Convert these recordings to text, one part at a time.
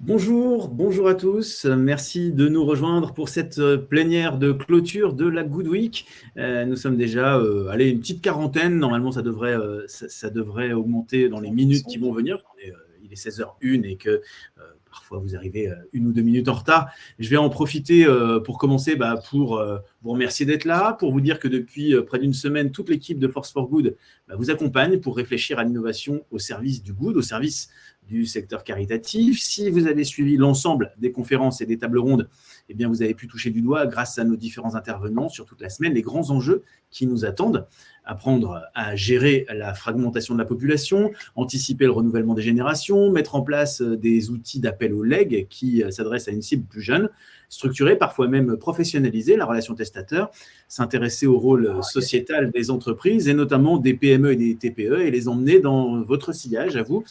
Bonjour à tous. Merci de nous rejoindre pour cette plénière de clôture de la Good Week. Nous sommes déjà, une petite quarantaine. Normalement, ça devrait augmenter dans les minutes qui vont venir. Il est 16h01 et que parfois vous arrivez 1 ou 2 minutes en retard. Je vais en profiter pour commencer pour vous remercier d'être là, pour vous dire que depuis près d'une semaine, toute l'équipe de Force for Good vous accompagne pour réfléchir à l'innovation au service du good, au service du secteur caritatif. Si vous avez suivi l'ensemble des conférences et des tables rondes, eh bien, vous avez pu toucher du doigt, grâce à nos différents intervenants sur toute la semaine, les grands enjeux qui nous attendent. Apprendre à gérer la fragmentation de la population, anticiper le renouvellement des générations, mettre en place des outils d'appel aux legs qui s'adressent à une cible plus jeune, structurer, parfois même professionnaliser la relation testateur, s'intéresser au rôle sociétal des entreprises et notamment des PME et des TPE et les emmener dans votre sillage, à vous.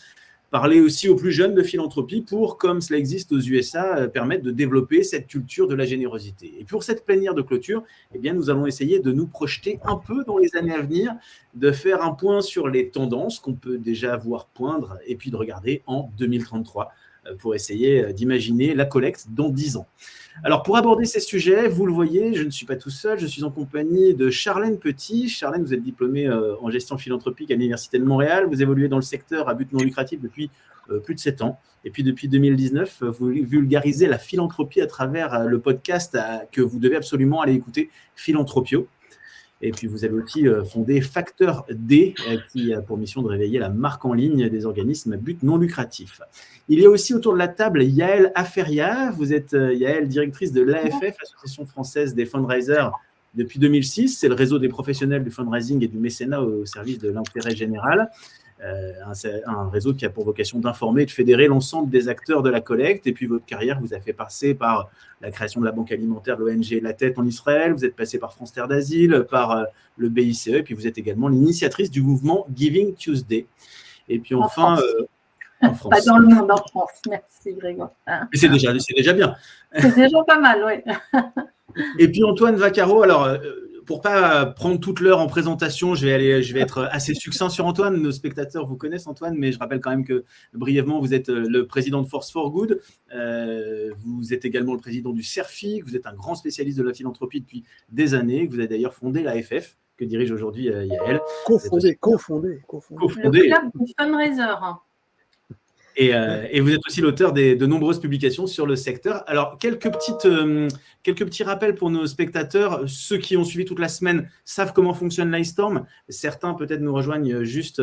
Parler aussi aux plus jeunes de philanthropie pour, comme cela existe aux USA, permettre de développer cette culture de la générosité. Et pour cette plénière de clôture, eh bien, nous allons essayer de nous projeter un peu dans les années à venir, de faire un point sur les tendances qu'on peut déjà voir poindre et puis de regarder en 2033 pour essayer d'imaginer la collecte dans 10 ans. Alors, pour aborder ces sujets, vous le voyez, je ne suis pas tout seul, je suis en compagnie de Charlène Petit. Charlène, vous êtes diplômée en gestion philanthropique à l'Université de Montréal. Vous évoluez dans le secteur à but non lucratif depuis plus de 7 ans. Et puis, depuis 2019, vous vulgarisez la philanthropie à travers le podcast que vous devez absolument aller écouter, Philanthropio. Et puis, vous avez aussi fondé Facteur D, qui a pour mission de réveiller la marque en ligne des organismes à but non lucratif. Il y a aussi autour de la table Yaël Aferia. Vous êtes, Yaël, directrice de l'AFF, Association française des fundraisers, depuis 2006. C'est le réseau des professionnels du fundraising et du mécénat au service de l'intérêt général. Un réseau qui a pour vocation d'informer et de fédérer l'ensemble des acteurs de la collecte. Et puis, votre carrière vous a fait passer par la création de la banque alimentaire de l'ONG La Tête en Israël. Vous êtes passé par France Terre d'Asile, par le BICE. Et puis, vous êtes également l'initiatrice du mouvement Giving Tuesday. Et puis, enfin, en France. Pas dans le monde, en France. Merci, Grégoire. Mais c'est déjà bien. C'est déjà pas mal, oui. Et puis, Antoine Vaccaro, alors... pour ne pas prendre toute l'heure en présentation, je vais être assez succinct sur Antoine. Nos spectateurs vous connaissent, Antoine, mais je rappelle quand même que, brièvement, vous êtes le président de Force for Good. Vous êtes également le président du CERFI. Vous êtes un grand spécialiste de la philanthropie depuis des années. Vous avez d'ailleurs fondé l'AFF, que dirige aujourd'hui Yaël. Co-fondé. Le club du fundraiser. Et vous êtes aussi l'auteur de nombreuses publications sur le secteur. Alors, quelques petits rappels pour nos spectateurs. Ceux qui ont suivi toute la semaine savent comment fonctionne Livestorm. Certains peut-être nous rejoignent juste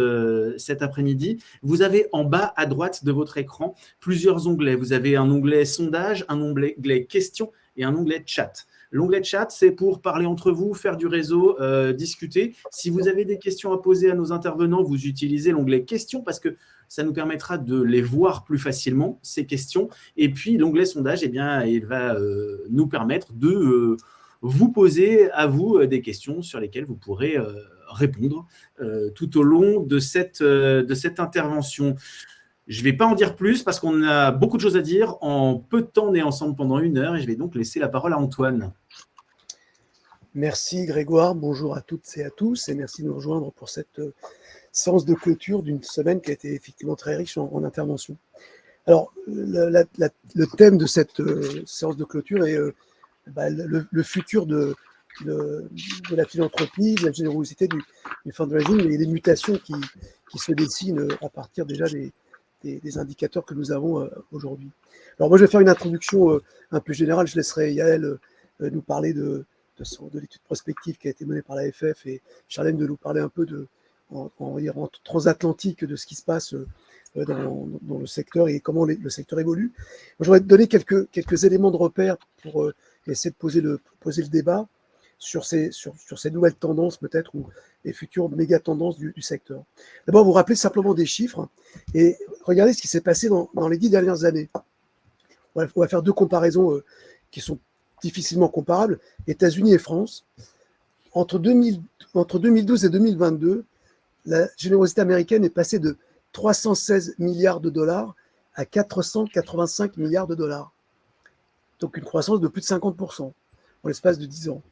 cet après-midi. Vous avez en bas à droite de votre écran plusieurs onglets. Vous avez un onglet sondage, un onglet questions et un onglet chat. L'onglet chat, c'est pour parler entre vous, faire du réseau, discuter. Si vous avez des questions à poser à nos intervenants, vous utilisez l'onglet questions parce que ça nous permettra de les voir plus facilement, ces questions. Et puis, l'onglet sondage, eh bien, il va nous permettre de vous poser à vous des questions sur lesquelles vous pourrez répondre tout au long de cette intervention. Je ne vais pas en dire plus parce qu'on a beaucoup de choses à dire. En peu de temps, on est ensemble pendant 1 heure et je vais donc laisser la parole à Antoine. Merci Grégoire, bonjour à toutes et à tous et merci de nous rejoindre pour cette séance de clôture d'une semaine qui a été effectivement très riche en interventions. Alors, le thème de cette séance de clôture est le futur de la philanthropie, de la générosité du fundraising et les mutations qui se dessinent à partir déjà des indicateurs que nous avons aujourd'hui. Alors moi, je vais faire une introduction un peu générale. Je laisserai Yaël nous parler de l'étude prospective qui a été menée par la FF et Charlène de nous parler un peu en transatlantique de ce qui se passe dans le secteur et comment le secteur évolue. Moi, je voudrais te donner quelques éléments de repère pour essayer de poser le débat sur ces nouvelles tendances peut-être ou les futures méga tendances du secteur. D'abord, vous rappelez simplement des chiffres et regardez ce qui s'est passé dans les 10 dernières années. On va faire 2 comparaisons qui sont difficilement comparables, États-Unis et France. Entre 2012 et 2022, la générosité américaine est passée de 316 milliards de dollars à 485 milliards de dollars. Donc une croissance de plus de 50% en l'espace de 10 ans.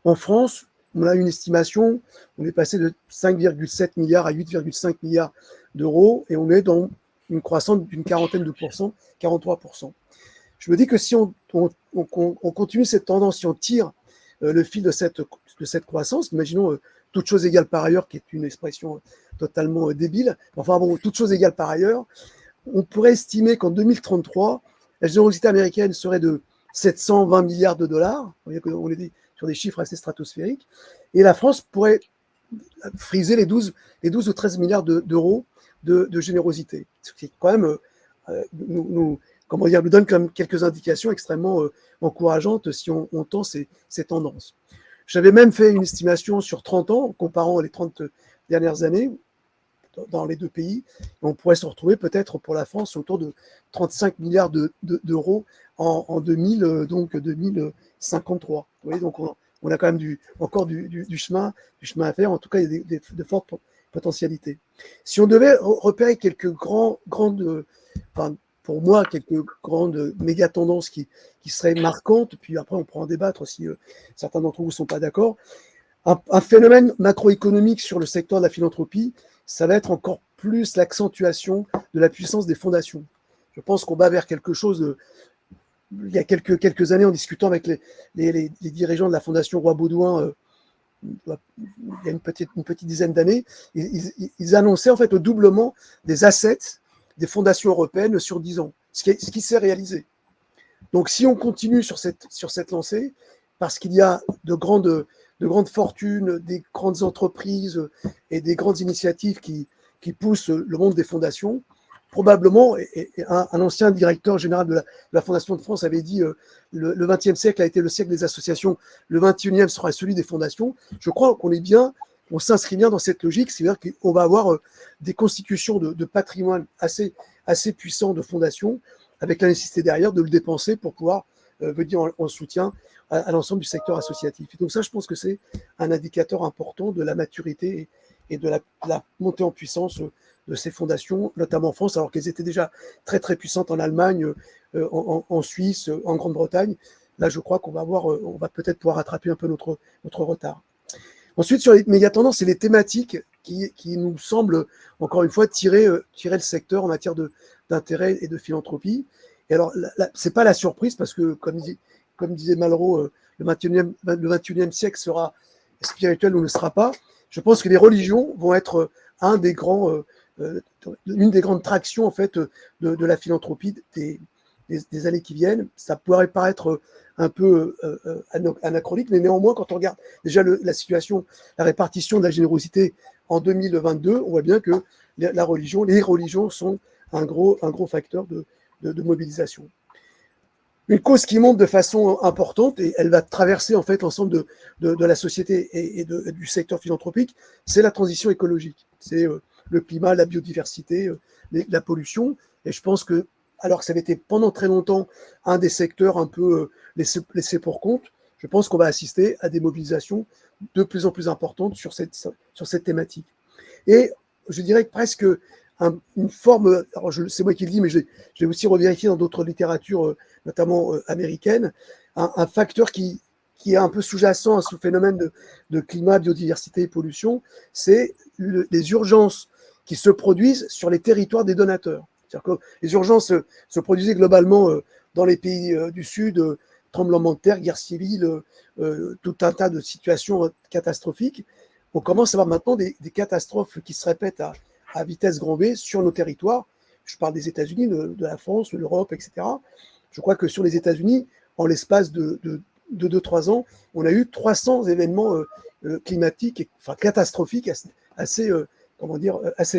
En France, on a une estimation, on est passé de 5,7 milliards à 8,5 milliards d'euros et on est dans une croissance d'une quarantaine de pourcents, 43%. Je me dis que si on continue cette tendance, si on tire le fil de cette croissance, imaginons toute chose égale par ailleurs, qui est une expression totalement débile, enfin bon, toute chose égale par ailleurs, on pourrait estimer qu'en 2033, la générosité américaine serait de 720 milliards de dollars, on est sur des chiffres assez stratosphériques, et la France pourrait friser les 12 ou 13 milliards d'euros de générosité, ce qui quand même nous donne quand même quelques indications extrêmement encourageantes si on tend ces tendances. J'avais même fait une estimation sur 30 ans, en comparant les 30 dernières années dans les deux pays. On pourrait se retrouver peut-être pour la France autour de 35 milliards d'euros en 2053. Vous voyez, donc on a quand même encore du chemin à faire. En tout cas, il y a de fortes potentialités. Si on devait repérer quelques pour moi, quelques grandes méga tendances qui seraient marquantes, puis après on pourra en débattre si certains d'entre vous ne sont pas d'accord. Un phénomène macroéconomique sur le secteur de la philanthropie, ça va être encore plus l'accentuation de la puissance des fondations. Je pense qu'on va vers quelque chose il y a quelques années, en discutant avec les dirigeants de la Fondation Roi Baudouin, il y a une petite dizaine d'années, ils annonçaient en fait le doublement des assets des fondations européennes sur 10 ans, ce qui s'est réalisé. Donc si on continue sur cette lancée, parce qu'il y a de grandes fortunes, des grandes entreprises et des grandes initiatives qui poussent le monde des fondations, probablement, et un ancien directeur général de la Fondation de France avait dit le XXe siècle a été le siècle des associations, le XXIe sera celui des fondations. Je crois on s'inscrit bien dans cette logique, c'est-à-dire qu'on va avoir des constitutions de patrimoine assez puissants de fondations, avec la nécessité derrière de le dépenser pour pouvoir venir en soutien à l'ensemble du secteur associatif. Et donc ça, je pense que c'est un indicateur important de la maturité et de la montée en puissance de ces fondations, notamment en France, alors qu'elles étaient déjà très très puissantes en Allemagne, en Suisse, en Grande-Bretagne. Là, je crois qu'on va peut-être pouvoir rattraper un peu notre retard. Ensuite, sur les méga-tendances, c'est les thématiques qui nous semblent, encore une fois, tirer le secteur en matière d'intérêt et de philanthropie. Et alors, ce n'est pas la surprise, parce que, comme disait Malraux, le 21e siècle sera spirituel ou ne sera pas. Je pense que les religions vont être une des grandes tractions en fait, de la philanthropie des années qui viennent. Ça pourrait paraître un peu anachronique, mais néanmoins, quand on regarde déjà la situation, la répartition de la générosité en 2022, on voit bien que les religions sont un gros facteur de mobilisation. Une cause qui monte de façon importante, et elle va traverser en fait l'ensemble de la société et du secteur philanthropique, c'est la transition écologique. C'est le climat, la biodiversité, la pollution. Et je pense que, alors que ça avait été pendant très longtemps un des secteurs un peu laissés pour compte, je pense qu'on va assister à des mobilisations de plus en plus importantes sur cette thématique. Et je dirais que presque une forme, alors c'est moi qui le dis, mais j'ai aussi revérifié dans d'autres littératures, notamment américaines, un facteur qui est un peu sous-jacent à ce phénomène de climat, biodiversité et pollution, c'est les urgences qui se produisent sur les territoires des donateurs. C'est-à-dire que les urgences se produisaient globalement dans les pays du Sud, tremblements de terre, guerre civile, tout un tas de situations catastrophiques. On commence à avoir maintenant des catastrophes qui se répètent à vitesse grand V sur nos territoires. Je parle des États-Unis, de la France, de l'Europe, etc. Je crois que sur les États-Unis, en l'espace de 2-3 ans, on a eu 300 événements climatiques, enfin catastrophiques, assez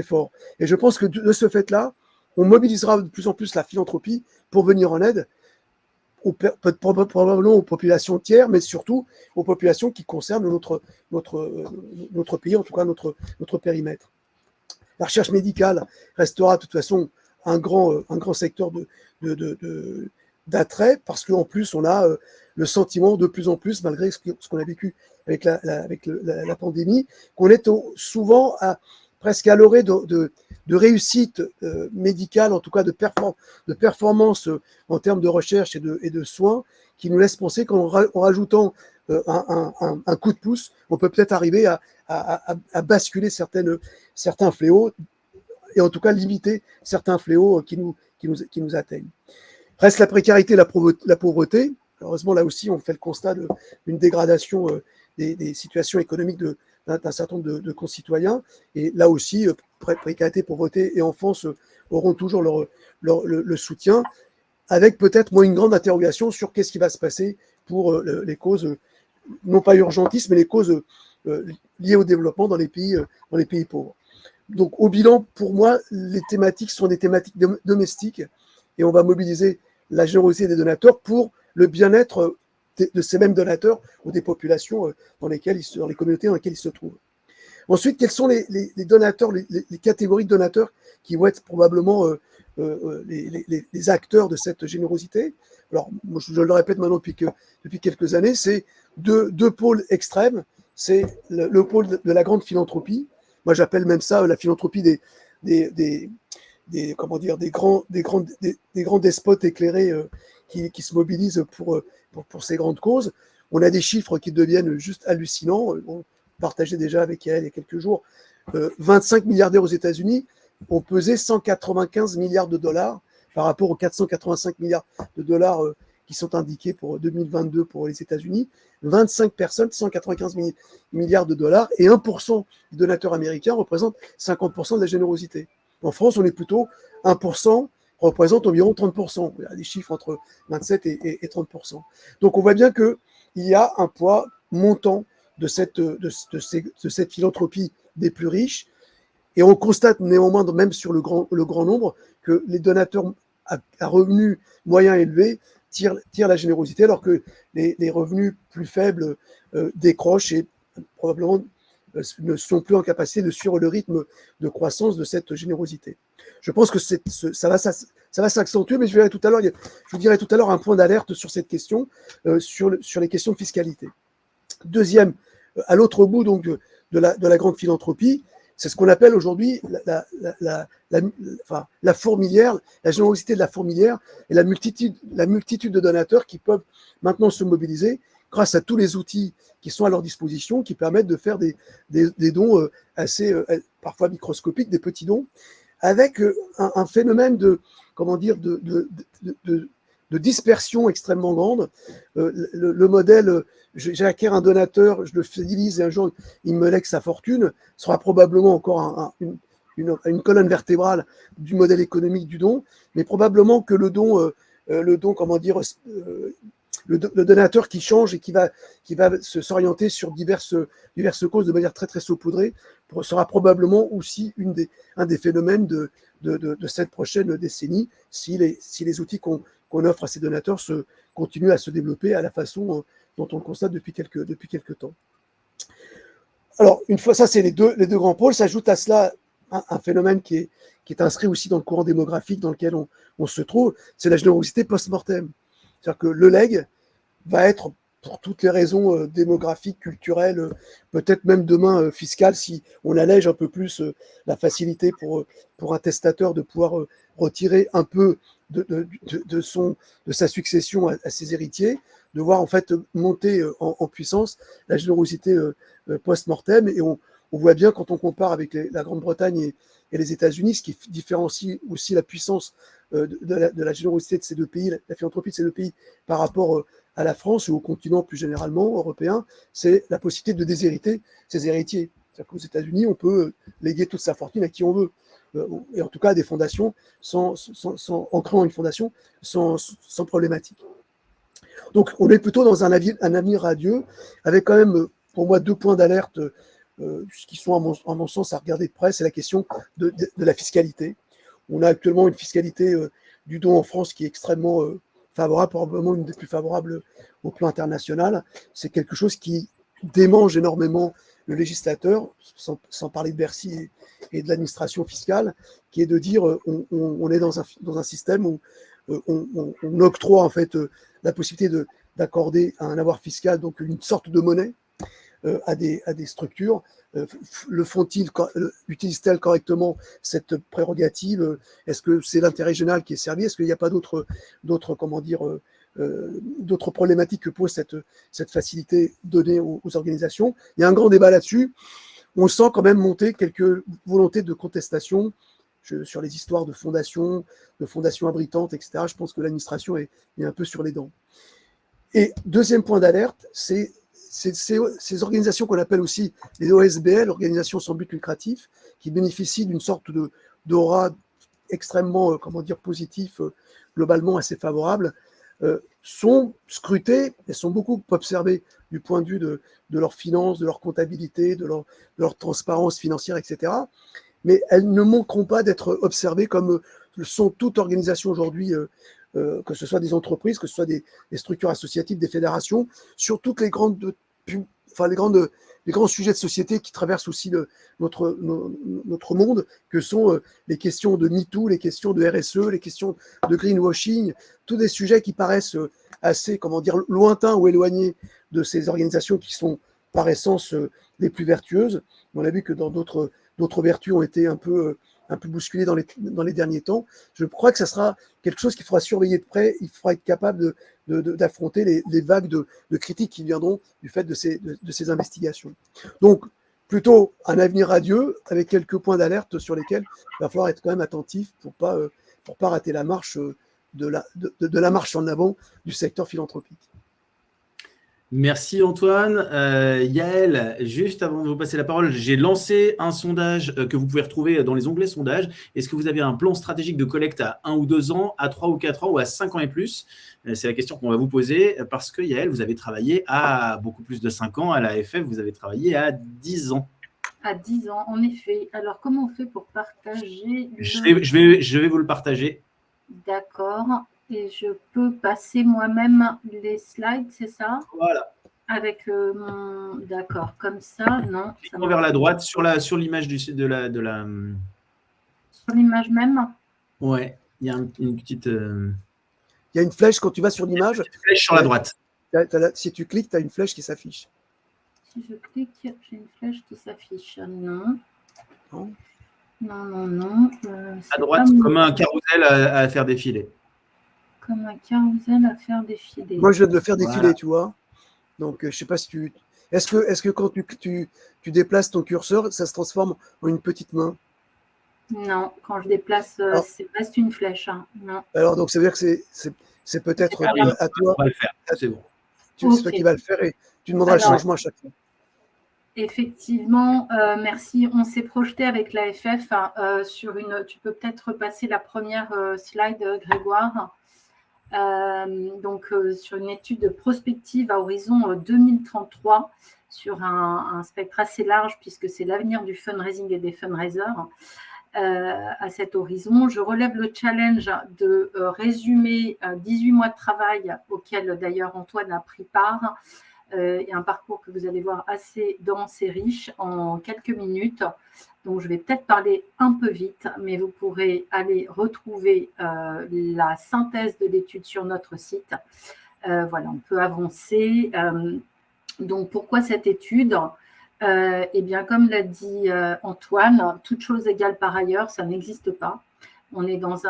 forts. Et je pense que de ce fait-là, on mobilisera de plus en plus la philanthropie pour venir en aide probablement aux populations tiers, mais surtout aux populations qui concernent notre pays, en tout cas notre périmètre. La recherche médicale restera de toute façon un grand secteur d'attrait, parce qu'en plus on a le sentiment de plus en plus, malgré ce qu'on a vécu avec la pandémie, qu'on est souvent presque à l'orée de réussite médicale, en tout cas de performance en termes de recherche et de soins, qui nous laisse penser qu'en rajoutant un coup de pouce, on peut peut-être arriver à basculer certains fléaux, et en tout cas limiter certains fléaux qui nous atteignent. Reste la précarité et la pauvreté. Heureusement, là aussi, on fait le constat d'une dégradation des situations économiques d'un certain nombre de concitoyens. Et là aussi, précarité, pauvreté et enfance auront toujours le soutien, avec peut-être moins une grande interrogation sur qu'est-ce qui va se passer pour les causes, non pas urgentistes, mais les causes liées au développement dans les pays pauvres. Donc, au bilan, pour moi, les thématiques sont des thématiques domestiques et on va mobiliser la générosité des donateurs pour le bien-être de ces mêmes donateurs ou des populations dans les communautés dans lesquelles ils se trouvent. Ensuite, quels sont les donateurs, les catégories de donateurs qui vont être probablement les acteurs de cette générosité? Alors, moi, je le répète maintenant depuis quelques années, c'est deux pôles extrêmes. C'est le pôle de la grande philanthropie. Moi, j'appelle même ça la philanthropie des grands despotes éclairés qui se mobilisent pour ces grandes causes. On a des chiffres qui deviennent juste hallucinants. On partageait déjà avec elle il y a quelques jours. 25 milliardaires aux États-Unis ont pesé 195 milliards de dollars par rapport aux 485 milliards de dollars qui sont indiqués pour 2022 pour les États-Unis. 25 personnes, 195 milliards de dollars, et 1% des donateurs américains représentent 50% de la générosité. En France, on est plutôt 1%, représente environ 30%. Il y a des chiffres entre 27 et 30%. Donc on voit bien qu'il y a un poids montant de cette philanthropie des plus riches. Et on constate néanmoins, même sur le grand nombre, que les donateurs à revenus moyens élevés tirent la générosité, alors que les revenus plus faibles décrochent et probablement ne sont plus en capacité de suivre le rythme de croissance de cette générosité. Je pense que ça va s'accentuer, mais je vous dirai tout à l'heure un point d'alerte sur cette question, sur les questions de fiscalité. Deuxième, à l'autre bout donc de la grande philanthropie, c'est ce qu'on appelle aujourd'hui la fourmilière, la générosité de la fourmilière et la multitude de donateurs qui peuvent maintenant se mobiliser grâce à tous les outils qui sont à leur disposition, qui permettent de faire des dons assez parfois microscopiques, des petits dons, avec un phénomène de dispersion extrêmement grande. Le modèle, j'acquiers un donateur, je le fidélise et un jour il me lègue sa fortune, sera probablement encore une colonne vertébrale du modèle économique du don, mais probablement que le donateur qui change et qui va s'orienter sur diverses causes de manière très très saupoudrée sera probablement aussi un des phénomènes de cette prochaine décennie si les outils qu'on offre à ces donateurs continuent à se développer à la façon dont on le constate depuis quelques temps. Alors, une fois ça, c'est les deux grands pôles. S'ajoute à cela un phénomène qui est inscrit aussi dans le courant démographique dans lequel on se trouve, c'est la générosité post-mortem. C'est-à-dire que le legs va être, pour toutes les raisons démographiques, culturelles, peut-être même demain fiscales, si on allège un peu plus la facilité pour un testateur de pouvoir retirer un peu de sa succession à ses héritiers, de voir en fait monter en puissance la générosité post-mortem. Et on voit bien quand on compare avec la Grande-Bretagne et les États-Unis, ce qui différencie aussi la puissance de la générosité de ces deux pays, la philanthropie de ces deux pays par rapport à la France ou au continent plus généralement européen, c'est la possibilité de déshériter ses héritiers. C'est-à-dire qu'aux États-Unis, on peut léguer toute sa fortune à qui on veut, et en tout cas à des fondations, en créant une fondation sans problématique. Donc on est plutôt dans un avenir radieux, avec quand même, pour moi, 2 points d'alerte qui sont à mon sens à regarder de près. C'est la question de la fiscalité. On a actuellement une fiscalité du don en France qui est extrêmement favorable, probablement une des plus favorables au plan international. C'est quelque chose qui démange énormément le législateur, sans parler de Bercy et de l'administration fiscale, qui est de dire on est dans un système où on octroie en fait la possibilité d'accorder un avoir fiscal, donc une sorte de monnaie, à des structures. Le font-ils, utilisent-elles correctement cette prérogative? Est-ce que c'est l'intérêt général qui est servi? Est-ce qu'il n'y a pas d'autres problématiques que pose cette facilité donnée aux organisations? Il y a un grand débat là-dessus. On sent quand même monter quelques volontés de contestation sur les histoires de fondations abritantes, etc. Je pense que l'administration est un peu sur les dents. Et deuxième point d'alerte, c'est ces organisations qu'on appelle aussi les OSBL, organisations sans but lucratif, qui bénéficient d'une sorte d'aura extrêmement, positif, globalement assez favorable, sont scrutées et sont beaucoup observées du point de vue de leurs finances, de leur comptabilité, de leur transparence financière, etc. Mais elles ne manqueront pas d'être observées comme le sont toutes organisations aujourd'hui, que ce soit des entreprises, que ce soit des structures associatives, des fédérations, sur toutes les grands sujets de société qui traversent aussi notre monde, que sont les questions de MeToo, les questions de RSE, les questions de greenwashing, tous des sujets qui paraissent assez, lointains ou éloignés de ces organisations qui sont par essence les plus vertueuses. On a vu que dans d'autres vertus ont été un peu bousculées dans les derniers temps. Je crois que ça sera quelque chose qu'il faudra surveiller de près. Il faudra être capable d'affronter les vagues de critiques qui viendront du fait de ces investigations. Donc, plutôt un avenir radieux, avec quelques points d'alerte sur lesquels il va falloir être quand même attentif pour pas rater la marche de la marche en avant du secteur philanthropique. Merci Antoine. Yael, juste avant de vous passer la parole, j'ai lancé un sondage que vous pouvez retrouver dans les onglets sondages. Est-ce que vous avez un plan stratégique de collecte à 1 ou 2 ans, à 3 ou 4 ans ou à 5 ans et plus? C'est la question qu'on va vous poser parce que Yael, vous avez travaillé à beaucoup plus de 5 ans. À la FF, vous avez travaillé à 10 ans. À 10 ans, en effet. Alors, comment on fait pour partager Je vais vous le partager. D'accord. Et je peux passer moi-même les slides, c'est ça? Voilà. Avec mon... D'accord, comme ça, non. Ça vers la droite, sur l'image de la... Sur l'image même? Ouais, il y a une petite... Il y a une flèche quand tu vas sur l'image. Une flèche sur la droite. Si tu cliques, tu as une flèche qui s'affiche. Si je clique, j'ai une flèche qui s'affiche. Non. Non. Non. À droite, comme un carrousel à faire défiler. Comme un carrousel à faire défiler. Moi, je viens de le faire défiler, tu vois. Donc, je ne sais pas si tu... Est-ce que quand tu déplaces ton curseur, ça se transforme en une petite main? Non, quand je déplace, reste une flèche. Hein. Non. Alors, donc, ça veut dire que c'est peut-être à toi. On va le faire, c'est bon. C'est toi qui vas le faire et tu demanderas le changement à chaque fois. Effectivement, merci. On s'est projeté avec l'AFF sur une... Tu peux peut-être repasser la première slide, Grégoire. Sur une étude prospective à horizon 2033 sur un spectre assez large puisque c'est l'avenir du fundraising et des fundraisers. À cet horizon, je relève le challenge de résumer 18 mois de travail auquel d'ailleurs Antoine a pris part et un parcours que vous allez voir assez dense et riche en quelques minutes. Donc, je vais peut-être parler un peu vite, mais vous pourrez aller retrouver la synthèse de l'étude sur notre site. Voilà, on peut avancer. Donc, pourquoi cette étude? Eh bien, comme l'a dit Antoine, toute chose égale par ailleurs, ça n'existe pas. On est dans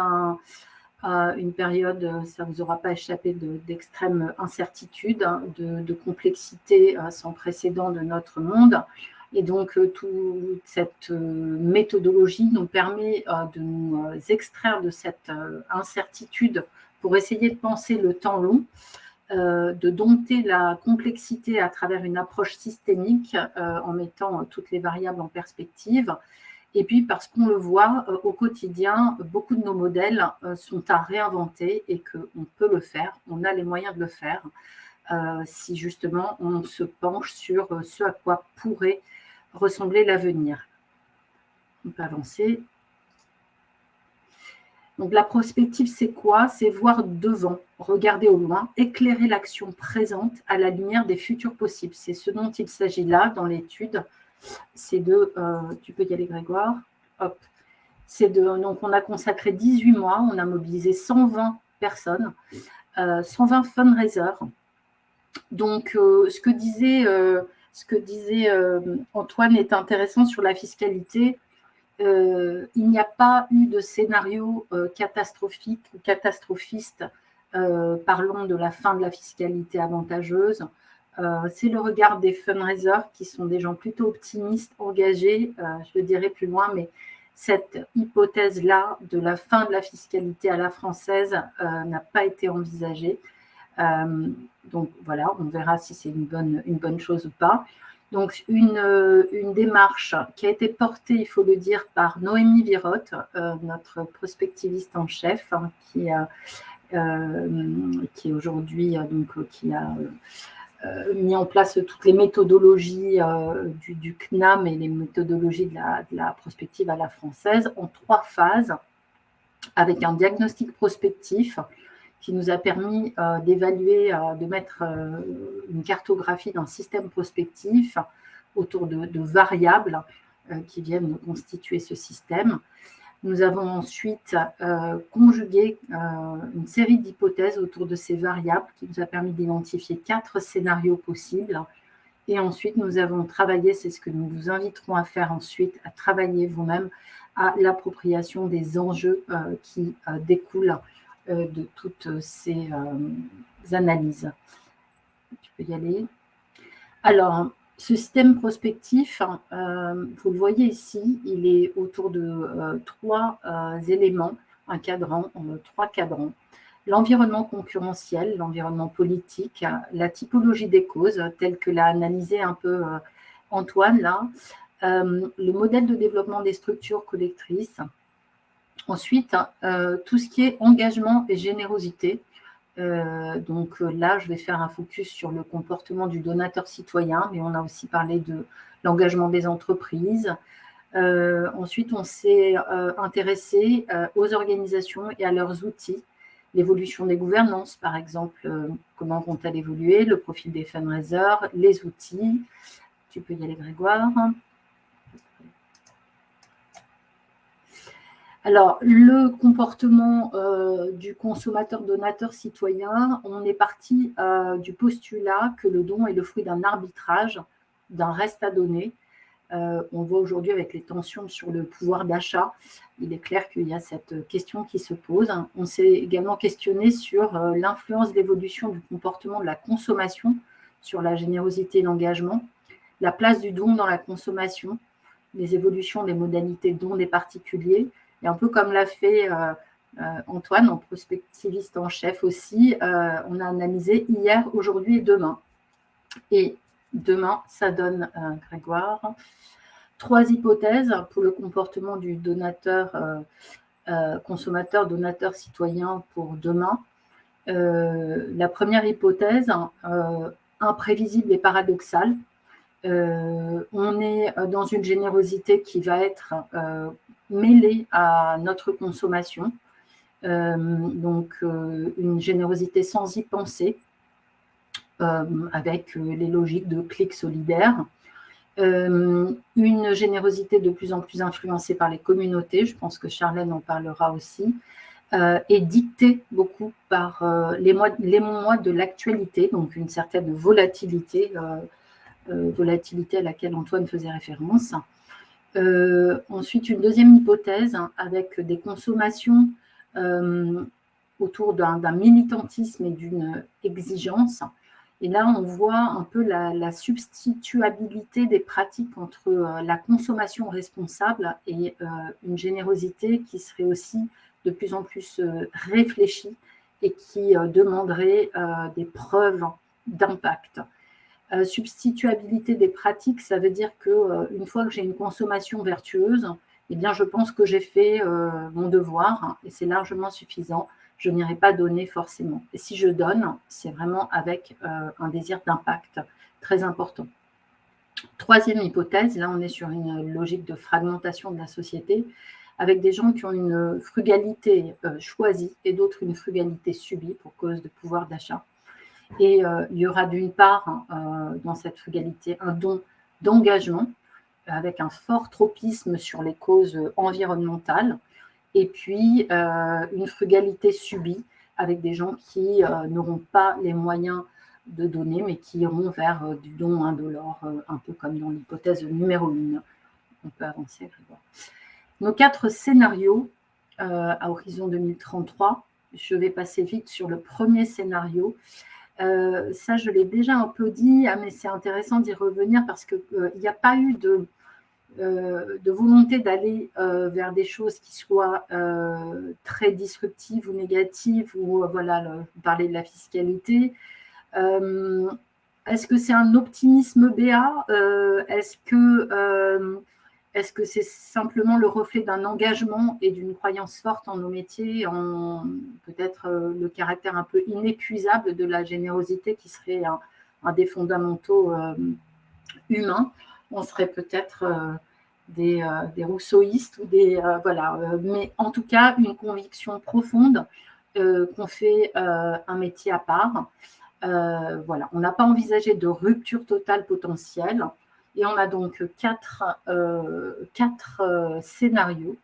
une période, ça ne vous aura pas échappé, d'extrême incertitude, de complexité sans précédent de notre monde. Et donc, toute cette méthodologie nous permet de nous extraire de cette incertitude pour essayer de penser le temps long, de dompter la complexité à travers une approche systémique en mettant toutes les variables en perspective. Et puis, parce qu'on le voit au quotidien, beaucoup de nos modèles sont à réinventer et qu'on peut le faire, on a les moyens de le faire, si justement on se penche sur ce à quoi pourrait ressembler l'avenir. On peut avancer. Donc, la prospective, c'est quoi? C'est voir devant, regarder au loin, éclairer l'action présente à la lumière des futurs possibles. C'est ce dont il s'agit là dans l'étude. C'est tu peux y aller Grégoire, hop. Donc on a consacré 18 mois, on a mobilisé 120 personnes, 120 fundraisers. Donc ce que disait Antoine est intéressant sur la fiscalité. Il n'y a pas eu de scénario catastrophique ou catastrophiste parlant de la fin de la fiscalité avantageuse. C'est le regard des fundraisers qui sont des gens plutôt optimistes, engagés, je le dirai plus loin, mais cette hypothèse-là de la fin de la fiscalité à la française n'a pas été envisagée. Donc voilà, on verra si c'est une bonne chose ou pas. Donc une démarche qui a été portée, il faut le dire, par Noémie Virotte, notre prospectiviste en chef, hein, qui est aujourd'hui qui a mis en place toutes les méthodologies du CNAM et les méthodologies de la prospective à la française en 3 phases, avec un diagnostic prospectif qui nous a permis d'évaluer, de mettre une cartographie d'un système prospectif autour de variables qui viennent constituer ce système. Nous avons ensuite conjugué une série d'hypothèses autour de ces variables qui nous a permis d'identifier 4 scénarios possibles. Et ensuite, nous avons travaillé, c'est ce que nous vous inviterons à faire ensuite, à travailler vous-même à l'appropriation des enjeux qui découlent de toutes ces analyses. Tu peux y aller. Alors, ce système prospectif, vous le voyez ici, il est autour de 3 éléments, un cadran, 3 cadrans. L'environnement concurrentiel, l'environnement politique, la typologie des causes, telle que l'a analysé un peu Antoine là, le modèle de développement des structures collectrices. Ensuite, tout ce qui est engagement et générosité. Donc là, je vais faire un focus sur le comportement du donateur citoyen, mais on a aussi parlé de l'engagement des entreprises. Ensuite, on s'est intéressé aux organisations et à leurs outils, l'évolution des gouvernances, par exemple, comment vont-elles évoluer, le profil des fundraisers, les outils. Tu peux y aller, Grégoire. Alors, le comportement du consommateur, donateur, citoyen, on est parti du postulat que le don est le fruit d'un arbitrage, d'un reste à donner. On voit aujourd'hui avec les tensions sur le pouvoir d'achat, il est clair qu'il y a cette question qui se pose. On s'est également questionné sur l'influence de l'évolution du comportement de la consommation sur la générosité et l'engagement, la place du don dans la consommation, les évolutions des modalités de don des particuliers. Et un peu comme l'a fait Antoine, en prospectiviste en chef aussi, on a analysé hier, aujourd'hui et demain. Et demain, ça donne, Grégoire, 3 hypothèses pour le comportement du donateur, consommateur, donateur, citoyen pour demain. La première hypothèse, imprévisible et paradoxale. On est dans une générosité qui va être mêlée à notre consommation, donc une générosité sans y penser, avec les logiques de clic solidaire, une générosité de plus en plus influencée par les communautés, je pense que Charlène en parlera aussi, et dictée beaucoup par les mois de l'actualité, donc une certaine volatilité à laquelle Antoine faisait référence. Ensuite, une deuxième hypothèse avec des consommations autour d'un militantisme et d'une exigence. Et là, on voit un peu la substituabilité des pratiques entre la consommation responsable et une générosité qui serait aussi de plus en plus réfléchie et qui demanderait des preuves d'impact. Substituabilité des pratiques, ça veut dire qu'une fois que j'ai une consommation vertueuse, eh bien, je pense que j'ai fait mon devoir et c'est largement suffisant. Je n'irai pas donner forcément. Et si je donne, c'est vraiment avec un désir d'impact très important. Troisième hypothèse, là on est sur une logique de fragmentation de la société, avec des gens qui ont une frugalité choisie et d'autres une frugalité subie pour cause de pouvoir d'achat. Et il y aura d'une part, dans cette frugalité, un don d'engagement avec un fort tropisme sur les causes environnementales, et puis une frugalité subie avec des gens qui n'auront pas les moyens de donner, mais qui iront vers du don indolore, un peu comme dans l'hypothèse numéro 1. On peut avancer. Nos 4 scénarios à horizon 2033, je vais passer vite sur le premier scénario. Ça, je l'ai déjà un peu dit, mais c'est intéressant d'y revenir parce qu'il n'y a pas eu de volonté d'aller vers des choses qui soient très disruptives ou négatives, ou parler de la fiscalité. Est-ce que c'est un optimisme béat? Est-ce que c'est simplement le reflet d'un engagement et d'une croyance forte en nos métiers, en peut-être le caractère un peu inépuisable de la générosité qui serait un des fondamentaux humains? On serait peut-être des rousseauistes, ou mais en tout cas une conviction profonde qu'on fait un métier à part. On n'a pas envisagé de rupture totale potentielle, et on a donc quatre scénarios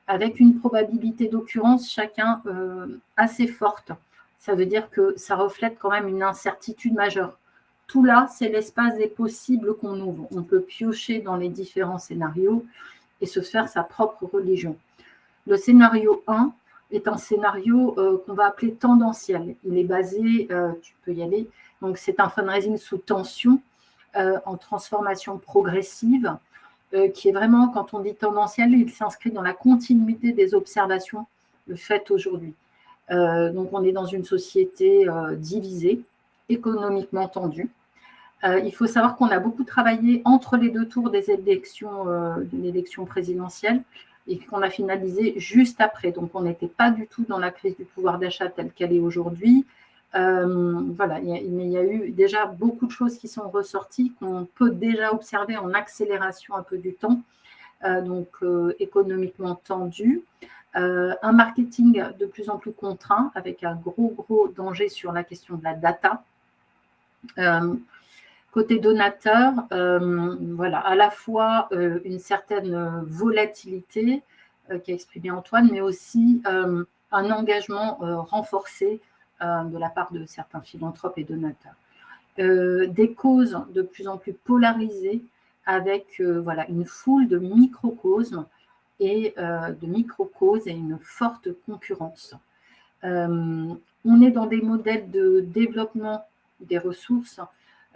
avec une probabilité d'occurrence chacun assez forte. Ça veut dire que ça reflète quand même une incertitude majeure. Tout là, c'est l'espace des possibles qu'on ouvre. On peut piocher dans les différents scénarios et se faire sa propre religion. Le scénario 1 est un scénario qu'on va appeler tendanciel. Il est basé, tu peux y aller, donc c'est un fundraising sous tension, en transformation progressive, qui est vraiment, quand on dit tendanciel, il s'inscrit dans la continuité des observations faites aujourd'hui. Donc on est dans une société divisée, économiquement tendue. Il faut savoir qu'on a beaucoup travaillé entre les deux tours des élections, d'une élection présidentielle, et qu'on a finalisé juste après. Donc, on n'était pas du tout dans la crise du pouvoir d'achat telle qu'elle est aujourd'hui. Mais il y a eu déjà beaucoup de choses qui sont ressorties, qu'on peut déjà observer en accélération un peu du temps, économiquement tendu. Un marketing de plus en plus contraint, avec un gros danger sur la question de la data. Côté donateur, à la fois une certaine volatilité qu'a exprimé Antoine, mais aussi un engagement renforcé de la part de certains philanthropes et donateurs. Des causes de plus en plus polarisées, avec une foule de micro-causes et une forte concurrence. On est dans des modèles de développement des ressources,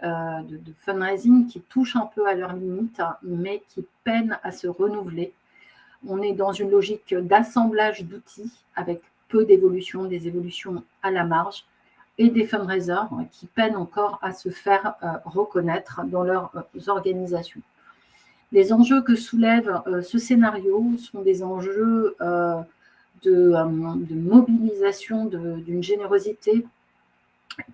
de fundraising qui touchent un peu à leurs limites, mais qui peinent à se renouveler. On est dans une logique d'assemblage d'outils avec peu d'évolutions, des évolutions à la marge, et des fundraisers qui peinent encore à se faire reconnaître dans leurs organisations. Les enjeux que soulève ce scénario sont des enjeux de mobilisation d'une générosité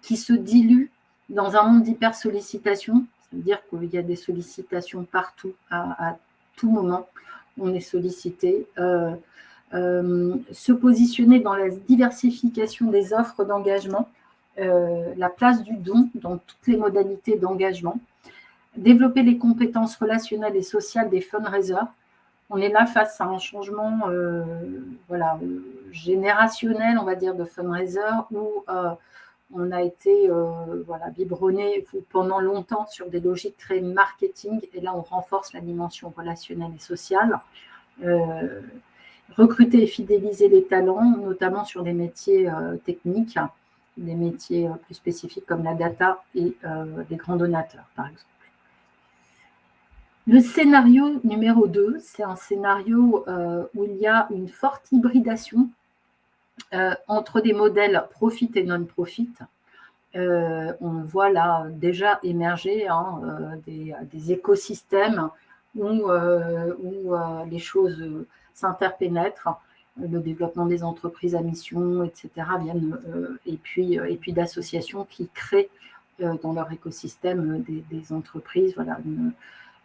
qui se dilue dans un monde d'hyper-sollicitation. C'est-à-dire qu'il y a des sollicitations partout, à tout moment, on est sollicité. Se positionner dans la diversification des offres d'engagement, la place du don dans toutes les modalités d'engagement, développer les compétences relationnelles et sociales des fundraisers. On est là face à un changement générationnel, on va dire, de fundraisers, où on a été biberonné pendant longtemps sur des logiques très marketing, et là on renforce la dimension relationnelle et sociale. Recruter et fidéliser les talents, notamment sur des métiers techniques, des métiers plus spécifiques comme la data et les grands donateurs, par exemple. Le scénario numéro 2, c'est un scénario où il y a une forte hybridation entre des modèles profit et non-profit. On voit là déjà émerger des écosystèmes où les choses s'interpénètrent, le développement des entreprises à mission, etc. Et puis d'associations qui créent dans leur écosystème des entreprises,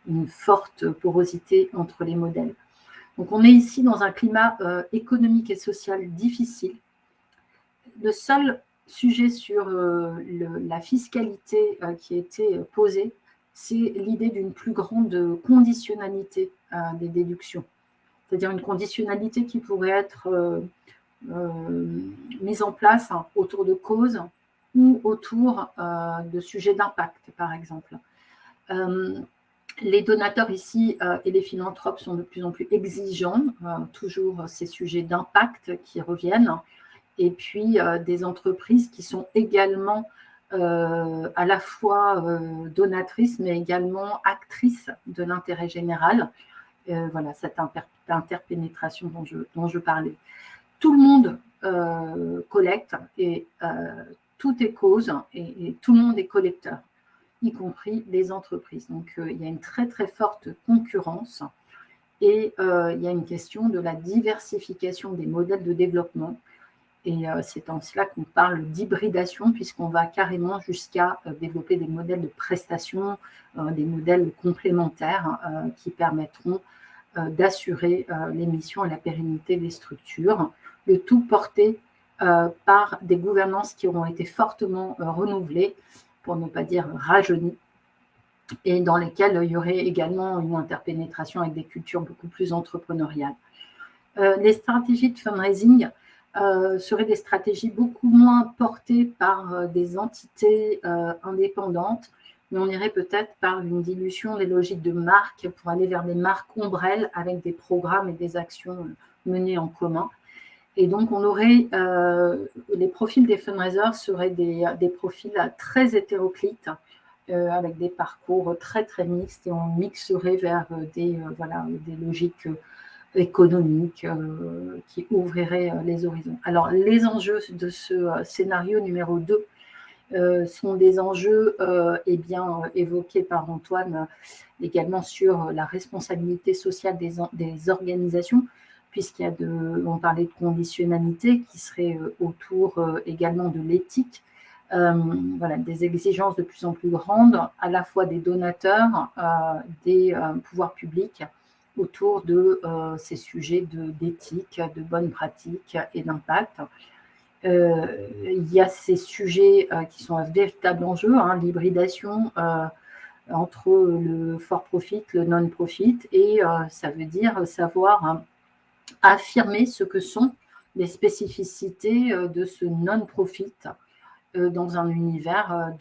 une forte porosité entre les modèles. Donc on est ici dans un climat économique et social difficile. Le seul sujet sur la fiscalité qui a été posé, c'est l'idée d'une plus grande conditionnalité des déductions. C'est-à-dire une conditionnalité qui pourrait être mise en place autour de causes ou autour de sujets d'impact, par exemple. Les donateurs ici et les philanthropes sont de plus en plus exigeants, toujours ces sujets d'impact qui reviennent, et puis des entreprises qui sont également à la fois donatrices, mais également actrices de l'intérêt général. voilà, cette interpénétration dont je parlais. Tout le monde collecte et tout est cause et tout le monde est collecteur, y compris les entreprises. Donc, il y a une très, très forte concurrence et il y a une question de la diversification des modèles de développement. Et c'est en cela qu'on parle d'hybridation, puisqu'on va carrément jusqu'à développer des modèles de prestation, des modèles complémentaires qui permettront d'assurer les missions et la pérennité des structures, le tout porté par des gouvernances qui auront été fortement renouvelées, pour ne pas dire rajeunies, et dans lesquelles il y aurait également une interpénétration avec des cultures beaucoup plus entrepreneuriales. Les stratégies de fundraising seraient des stratégies beaucoup moins portées par des entités indépendantes, mais on irait peut-être par une dilution des logiques de marque pour aller vers des marques ombrelles avec des programmes et des actions menées en commun. Et donc, on aurait, les profils des fundraisers seraient des profils très hétéroclites, avec des parcours très, très mixtes, et on mixerait vers des logiques économiques qui ouvriraient les horizons. Alors, les enjeux de ce scénario numéro 2 sont des enjeux évoqués par Antoine également sur la responsabilité sociale des organisations, on parlait de conditionnalité qui serait autour également de l'éthique, des exigences de plus en plus grandes, à la fois des donateurs, des pouvoirs publics, autour de ces sujets d'éthique, de bonnes pratiques et d'impact. Il y a ces sujets qui sont un véritable enjeu, l'hybridation entre le for-profit, le non-profit, et ça veut dire savoir affirmer ce que sont les spécificités de ce non-profit dans un univers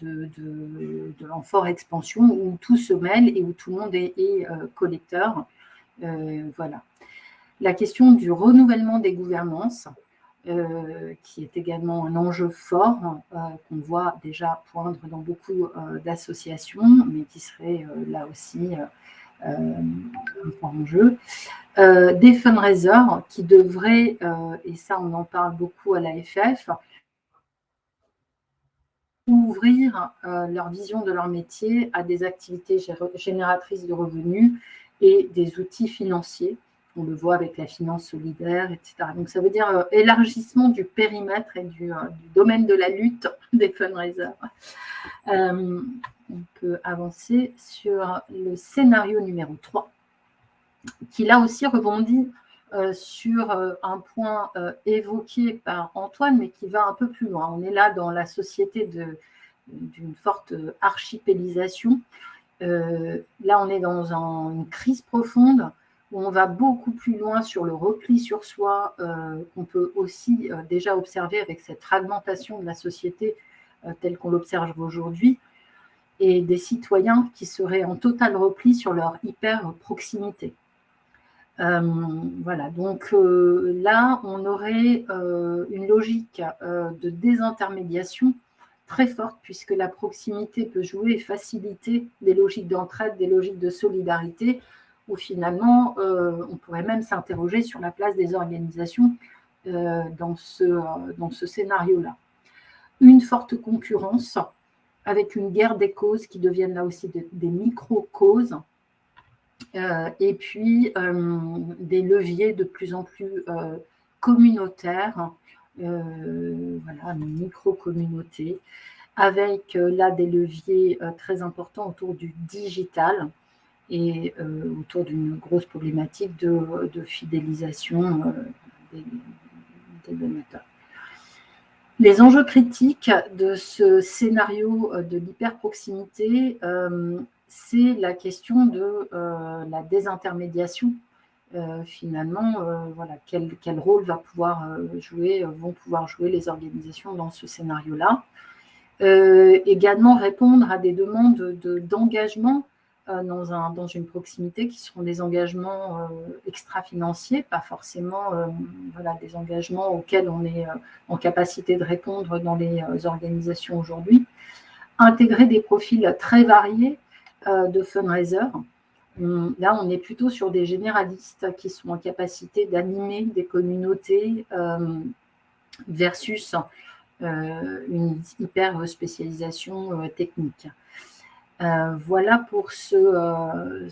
en forte expansion où tout se mêle et où tout le monde est collecteur. Voilà. La question du renouvellement des gouvernances, qui est également un enjeu fort qu'on voit déjà poindre dans beaucoup d'associations, mais qui serait là aussi un fort enjeu. Des fundraisers qui devraient, et ça on en parle beaucoup à l'AFF, ouvrir leur vision de leur métier à des activités génératrices de revenus et des outils financiers. On le voit avec la finance solidaire, etc. Donc, ça veut dire élargissement du périmètre et du domaine de la lutte des fundraisers. On peut avancer sur le scénario numéro 3, qui là aussi rebondit sur un point évoqué par Antoine, mais qui va un peu plus loin. On est là dans la société d'une forte archipélisation. Là, on est dans une crise profonde où on va beaucoup plus loin sur le repli sur soi, qu'on peut aussi déjà observer avec cette fragmentation de la société telle qu'on l'observe aujourd'hui, et des citoyens qui seraient en total repli sur leur hyper-proximité. Voilà, donc là, on aurait une logique de désintermédiation très forte, puisque la proximité peut jouer et faciliter des logiques d'entraide, des logiques de solidarité, où finalement, on pourrait même s'interroger sur la place des organisations dans ce scénario-là. Une forte concurrence, avec une guerre des causes qui deviennent là aussi des micro-causes, et puis des leviers de plus en plus communautaires, micro-communautés, avec là des leviers très importants autour du digital et autour d'une grosse problématique de fidélisation des donateurs. Les enjeux critiques de ce scénario de l'hyperproximité, c'est la question de la désintermédiation. Finalement, quel rôle vont pouvoir jouer les organisations dans ce scénario-là. Également répondre à des demandes d'engagement dans une proximité qui seront des engagements extra-financiers, pas forcément des engagements auxquels on est en capacité de répondre dans les organisations aujourd'hui. Intégrer des profils très variés de fundraisers, Là, on est plutôt sur des généralistes qui sont en capacité d'animer des communautés versus une hyper spécialisation technique. Voilà pour ce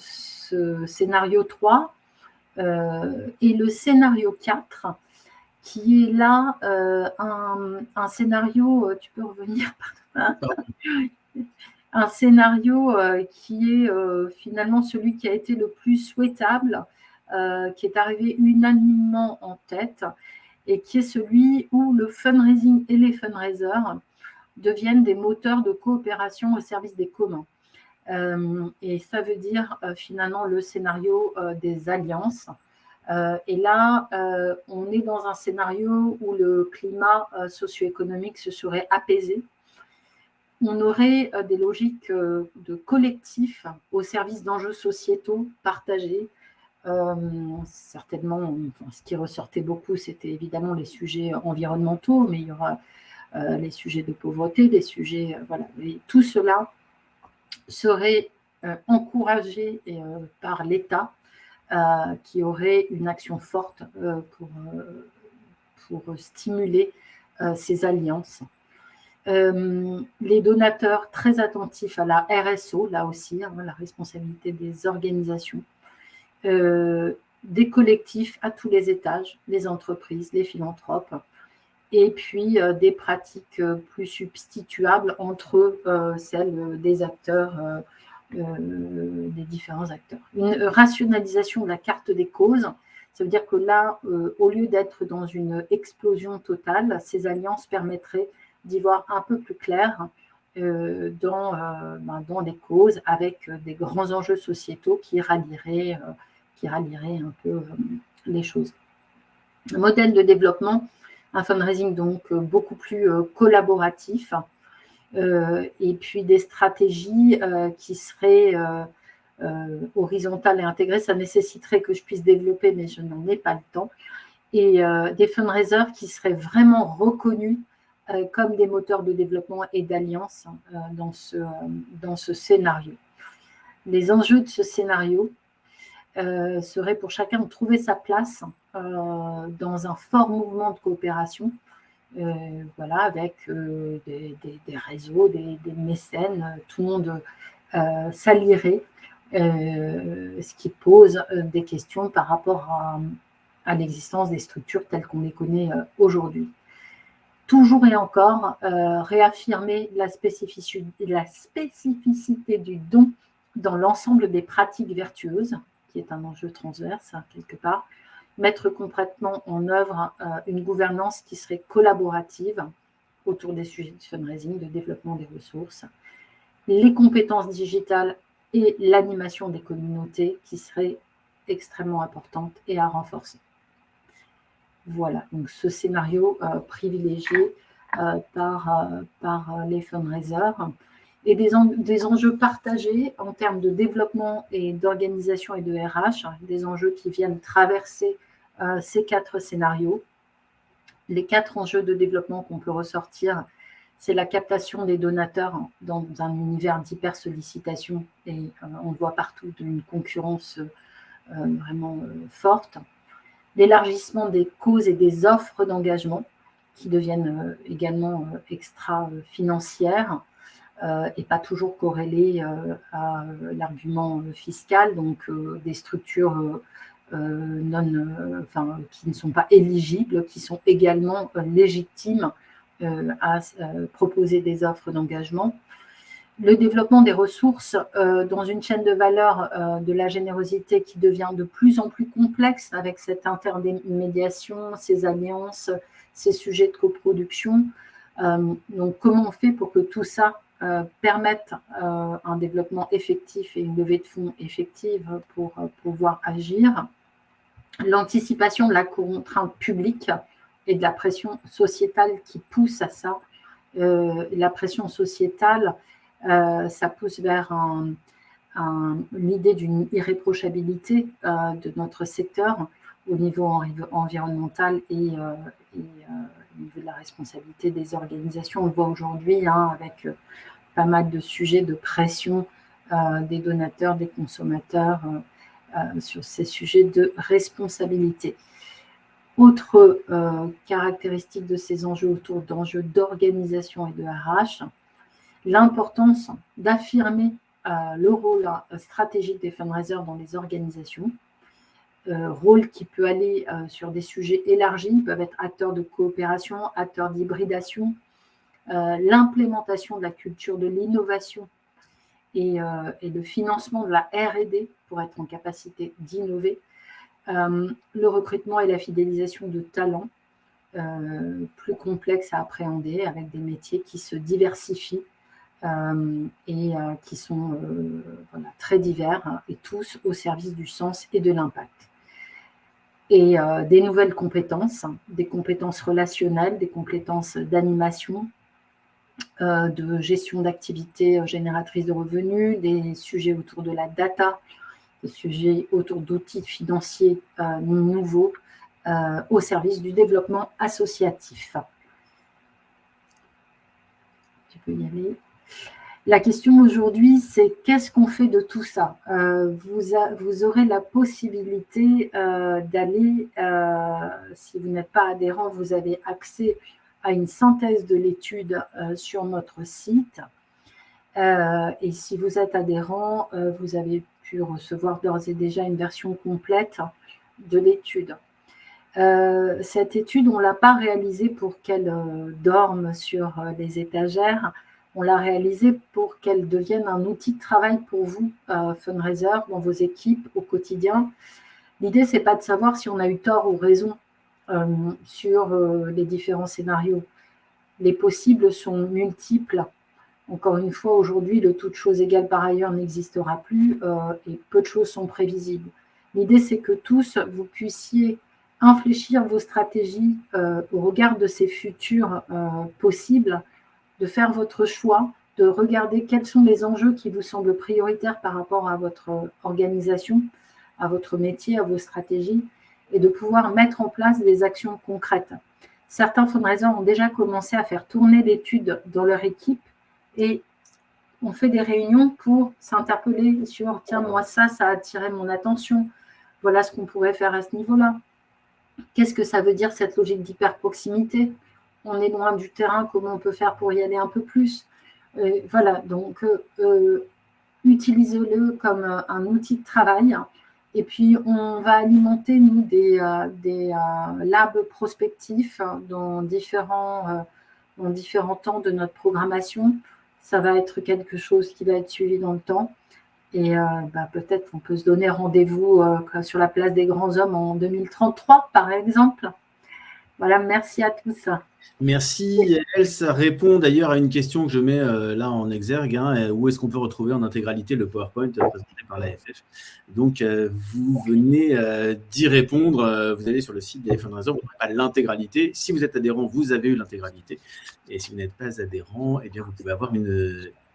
scénario 3. Et le scénario 4, qui est là un scénario, tu peux revenir, un scénario qui est finalement celui qui a été le plus souhaitable, qui est arrivé unanimement en tête, et qui est celui où le fundraising et les fundraisers deviennent des moteurs de coopération au service des communs. Et ça veut dire finalement le scénario des alliances. Et là, on est dans un scénario où le climat socio-économique se serait apaisé. On aurait des logiques de collectif au service d'enjeux sociétaux partagés. Certainement, ce qui ressortait beaucoup, c'était évidemment les sujets environnementaux, mais il y aura les sujets de pauvreté, les sujets, voilà. Et tout cela serait encouragé par l'État, qui aurait une action forte pour stimuler ces alliances. Les donateurs très attentifs à la RSO, là aussi, la responsabilité des organisations, des collectifs à tous les étages, les entreprises, les philanthropes, et puis des pratiques plus substituables entre celles des acteurs, des différents acteurs. Une rationalisation de la carte des causes, ça veut dire que là, au lieu d'être dans une explosion totale, ces alliances permettraient d'y voir un peu plus clair dans les causes, avec des grands enjeux sociétaux qui rallieraient un peu les choses. Un modèle de développement, un fundraising donc beaucoup plus collaboratif, et puis des stratégies qui seraient horizontales et intégrées. Ça nécessiterait que je puisse développer, mais je n'en ai pas le temps. Et des fundraisers qui seraient vraiment reconnus comme des moteurs de développement et d'alliance dans ce scénario. Les enjeux de ce scénario seraient pour chacun de trouver sa place dans un fort mouvement de coopération, voilà, avec des réseaux, des mécènes, tout le monde s'allierait, ce qui pose des questions par rapport à l'existence des structures telles qu'on les connaît aujourd'hui. Toujours et encore, réaffirmer la spécificité du don dans l'ensemble des pratiques vertueuses, qui est un enjeu transverse, quelque part. Mettre concrètement en œuvre une gouvernance qui serait collaborative autour des sujets de fundraising, de développement des ressources, les compétences digitales et l'animation des communautés qui seraient extrêmement importantes et à renforcer. Voilà, donc ce scénario privilégié par les fundraisers, et des enjeux partagés en termes de développement et d'organisation et de RH, des enjeux qui viennent traverser ces 4 scénarios. Les 4 enjeux de développement qu'on peut ressortir, c'est la captation des donateurs dans un univers d'hyper-sollicitation, et on voit partout une concurrence vraiment forte. L'élargissement des causes et des offres d'engagement qui deviennent également extra-financières et pas toujours corrélées à l'argument fiscal, donc des structures qui ne sont pas éligibles, qui sont également légitimes à proposer des offres d'engagement. Le développement des ressources dans une chaîne de valeur de la générosité qui devient de plus en plus complexe avec cette intermédiation, ces alliances, ces sujets de coproduction. Donc, comment on fait pour que tout ça permette un développement effectif et une levée de fonds effective pour pouvoir agir? L'anticipation de la contrainte publique et de la pression sociétale qui pousse à ça. La pression sociétale, ça pousse vers l'idée d'une irréprochabilité de notre secteur au niveau environnemental et au niveau de la responsabilité des organisations. On le voit aujourd'hui avec pas mal de sujets de pression des donateurs, des consommateurs sur ces sujets de responsabilité. Autre caractéristique de ces enjeux autour d'enjeux d'organisation et de RH, l'importance d'affirmer le rôle stratégique des fundraisers dans les organisations, rôle qui peut aller sur des sujets élargis, ils peuvent être acteurs de coopération, acteurs d'hybridation, l'implémentation de la culture de l'innovation et le financement de la R&D pour être en capacité d'innover, le recrutement et la fidélisation de talents plus complexes à appréhender avec des métiers qui se diversifient et qui sont très divers et tous au service du sens et de l'impact. Et des nouvelles compétences, des compétences relationnelles, des compétences d'animation, de gestion d'activités génératrices de revenus, des sujets autour de la data, des sujets autour d'outils financiers nouveaux au service du développement associatif. Tu peux y aller. La question aujourd'hui, c'est qu'est-ce qu'on fait de tout ça ? Vous aurez la possibilité d'aller, si vous n'êtes pas adhérent, vous avez accès à une synthèse de l'étude sur notre site. Et si vous êtes adhérent, vous avez pu recevoir d'ores et déjà une version complète de l'étude. Cette étude, on ne l'a pas réalisée pour qu'elle dorme sur les étagères. On l'a réalisée pour qu'elle devienne un outil de travail pour vous, fundraisers, dans vos équipes au quotidien. L'idée, ce n'est pas de savoir si on a eu tort ou raison sur les différents scénarios. Les possibles sont multiples. Encore une fois, aujourd'hui, le toute chose égale par ailleurs n'existera plus et peu de choses sont prévisibles. L'idée, c'est que tous, vous puissiez infléchir vos stratégies au regard de ces futurs possibles, de faire votre choix, de regarder quels sont les enjeux qui vous semblent prioritaires par rapport à votre organisation, à votre métier, à vos stratégies, et de pouvoir mettre en place des actions concrètes. Certains fundraisers ont déjà commencé à faire tourner l'étude dans leur équipe et on fait des réunions pour s'interpeller sur « tiens, moi, ça a attiré mon attention, voilà ce qu'on pourrait faire à ce niveau-là ». Qu'est-ce que ça veut dire cette logique d'hyper-proximité ? On est loin du terrain, comment on peut faire pour y aller un peu plus ? Voilà, donc utilisez-le comme un outil de travail. Et puis, on va alimenter, nous, des labs prospectifs dans différents temps de notre programmation. Ça va être quelque chose qui va être suivi dans le temps. Et peut-être qu'on peut se donner rendez-vous sur la place des grands hommes en 2033, par exemple. Voilà, merci à tous. Merci Yael, ça répond d'ailleurs à une question que je mets là en exergue, où est-ce qu'on peut retrouver en intégralité le PowerPoint présenté par l'AFF. Donc vous venez d'y répondre, vous allez sur le site des fundraisers, vous n'aurez pas l'intégralité. Si vous êtes adhérent, vous avez eu l'intégralité, et si vous n'êtes pas adhérent, eh bien vous pouvez avoir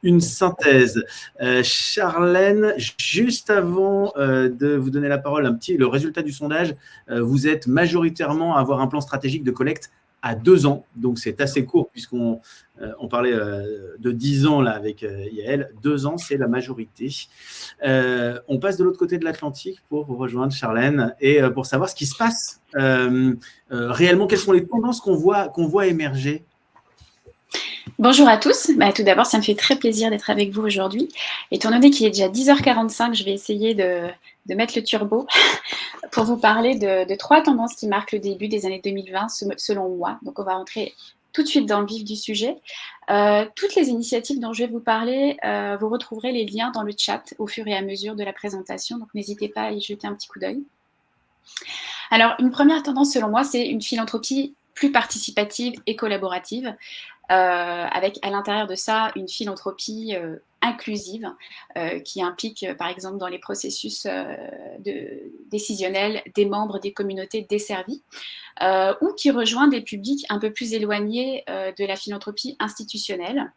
une synthèse. Charlène, juste avant de vous donner la parole, le résultat du sondage, vous êtes majoritairement à avoir un plan stratégique de collecte à 2 ans, donc c'est assez court puisqu'on parlait de 10 ans là avec Yael. 2 ans, c'est la majorité. On passe de l'autre côté de l'Atlantique pour rejoindre Charlène et pour savoir ce qui se passe réellement, quelles sont les tendances qu'on voit émerger. Bonjour à tous. Tout d'abord, ça me fait très plaisir d'être avec vous aujourd'hui. Étant donné qu'il est déjà 10h45, je vais essayer de mettre le turbo pour vous parler de 3 tendances qui marquent le début des années 2020 selon moi. Donc, on va rentrer tout de suite dans le vif du sujet. Toutes les initiatives dont je vais vous parler, vous retrouverez les liens dans le chat au fur et à mesure de la présentation. Donc, n'hésitez pas à y jeter un petit coup d'œil. Alors, une première tendance selon moi, c'est une philanthropie plus participative et collaborative. Avec à l'intérieur de ça une philanthropie inclusive qui implique par exemple dans les processus décisionnels des membres des communautés desservies ou qui rejoint des publics un peu plus éloignés de la philanthropie institutionnelle.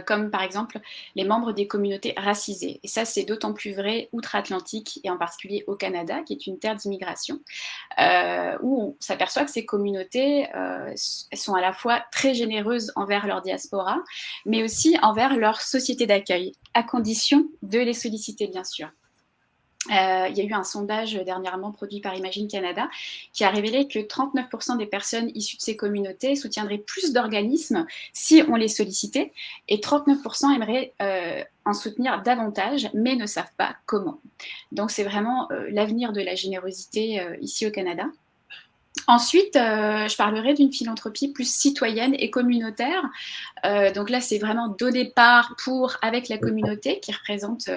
comme par exemple les membres des communautés racisées. Et ça, c'est d'autant plus vrai outre-Atlantique et en particulier au Canada, qui est une terre d'immigration, où on s'aperçoit que ces communautés elles sont à la fois très généreuses envers leur diaspora, mais aussi envers leur société d'accueil, à condition de les solliciter, bien sûr. Il y a eu un sondage dernièrement produit par Imagine Canada qui a révélé que 39% des personnes issues de ces communautés soutiendraient plus d'organismes si on les sollicitait et 39% aimeraient en soutenir davantage mais ne savent pas comment. Donc c'est vraiment l'avenir de la générosité ici au Canada. Ensuite, je parlerai d'une philanthropie plus citoyenne et communautaire. Donc là, c'est vraiment donner part avec la communauté qui représente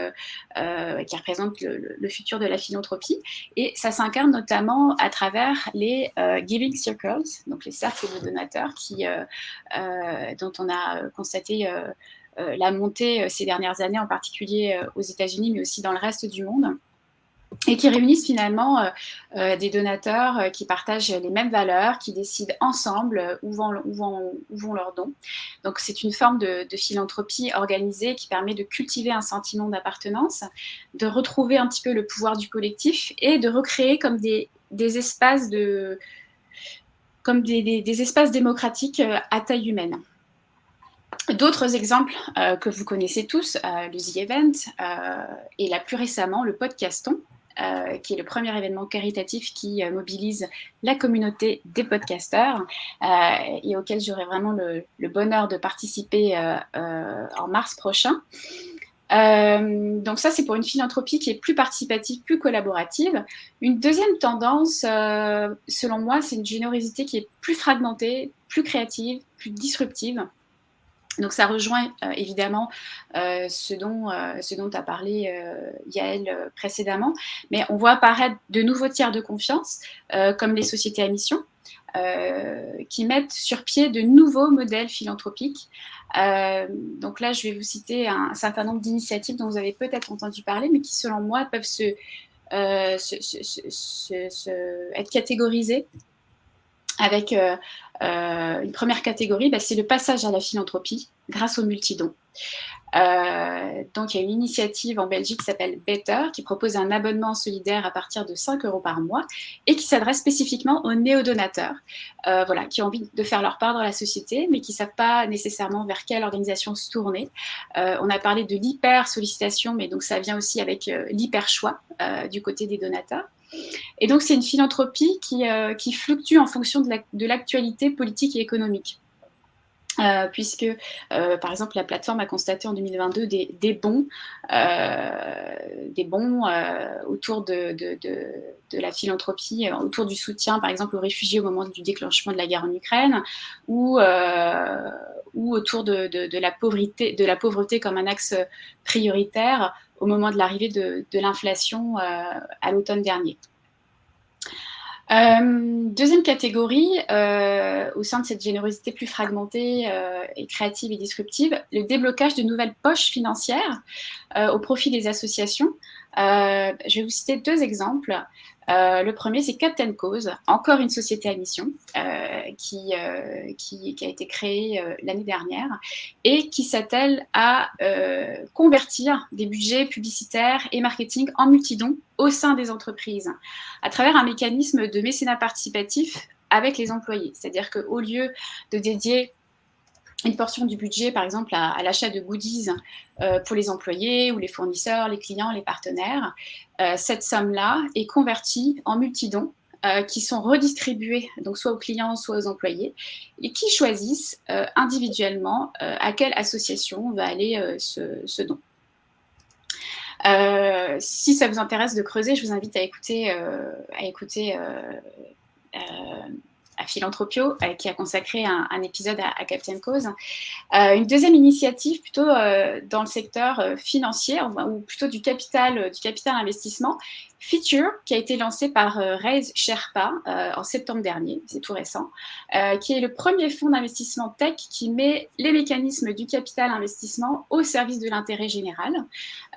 le futur de la philanthropie. Et ça s'incarne notamment à travers les Giving Circles, donc les cercles de donateurs dont on a constaté la montée ces dernières années, en particulier aux États-Unis, mais aussi dans le reste du monde. Et qui réunissent finalement des donateurs qui partagent les mêmes valeurs, qui décident ensemble où vont leurs dons. Donc c'est une forme de philanthropie organisée qui permet de cultiver un sentiment d'appartenance, de retrouver un petit peu le pouvoir du collectif et de recréer comme des espaces des espaces démocratiques à taille humaine. D'autres exemples que vous connaissez tous, le The Event et là plus récemment le Podcaston, qui est le premier événement caritatif qui mobilise la communauté des podcasteurs et auquel j'aurai vraiment le bonheur de participer en mars prochain. Donc ça, c'est pour une philanthropie qui est plus participative, plus collaborative. Une deuxième tendance, selon moi, c'est une générosité qui est plus fragmentée, plus créative, plus disruptive. Donc ça rejoint évidemment ce dont a parlé Yael précédemment, mais on voit apparaître de nouveaux tiers de confiance, comme les sociétés à mission, qui mettent sur pied de nouveaux modèles philanthropiques. Donc là, je vais vous citer un certain nombre d'initiatives dont vous avez peut-être entendu parler, mais qui, selon moi, peuvent être catégorisées avec une première catégorie, c'est le passage à la philanthropie grâce au multidon. Donc il y a une initiative en Belgique qui s'appelle Better, qui propose un abonnement solidaire à partir de 5 € par mois et qui s'adresse spécifiquement aux néo-donateurs, qui ont envie de faire leur part dans la société, mais qui ne savent pas nécessairement vers quelle organisation se tourner. On a parlé de l'hyper-sollicitation, mais donc ça vient aussi avec l'hyper-choix du côté des donateurs. Et donc, c'est une philanthropie qui fluctue en fonction de l'actualité politique et économique. Puisque, par exemple, la plateforme a constaté en 2022 des bons autour de la philanthropie, autour du soutien, par exemple, aux réfugiés au moment du déclenchement de la guerre en Ukraine, ou autour de la pauvreté comme un axe prioritaire au moment de l'arrivée de l'inflation à l'automne dernier. Deuxième catégorie, au sein de cette générosité plus fragmentée et créative et disruptive, le déblocage de nouvelles poches financières au profit des associations. Je vais vous citer 2 exemples. Le premier, c'est Captain Cause, encore une société à mission qui a été créée l'année dernière et qui s'attelle à convertir des budgets publicitaires et marketing en multidons au sein des entreprises à travers un mécanisme de mécénat participatif avec les employés. C'est-à-dire qu'au lieu de dédier une portion du budget, par exemple, à l'achat de goodies pour les employés ou les fournisseurs, les clients, les partenaires, cette somme-là est convertie en multidons qui sont redistribués donc soit aux clients, soit aux employés, et qui choisissent individuellement à quelle association va aller ce don. Si ça vous intéresse de creuser, je vous invite à écouter à Philanthropio, qui a consacré un épisode à Captain Cause. Une deuxième initiative plutôt dans le secteur financier, ou plutôt du capital investissement, Feature, qui a été lancé par Raise Sherpa en septembre dernier, c'est tout récent, qui est le premier fonds d'investissement tech qui met les mécanismes du capital investissement au service de l'intérêt général,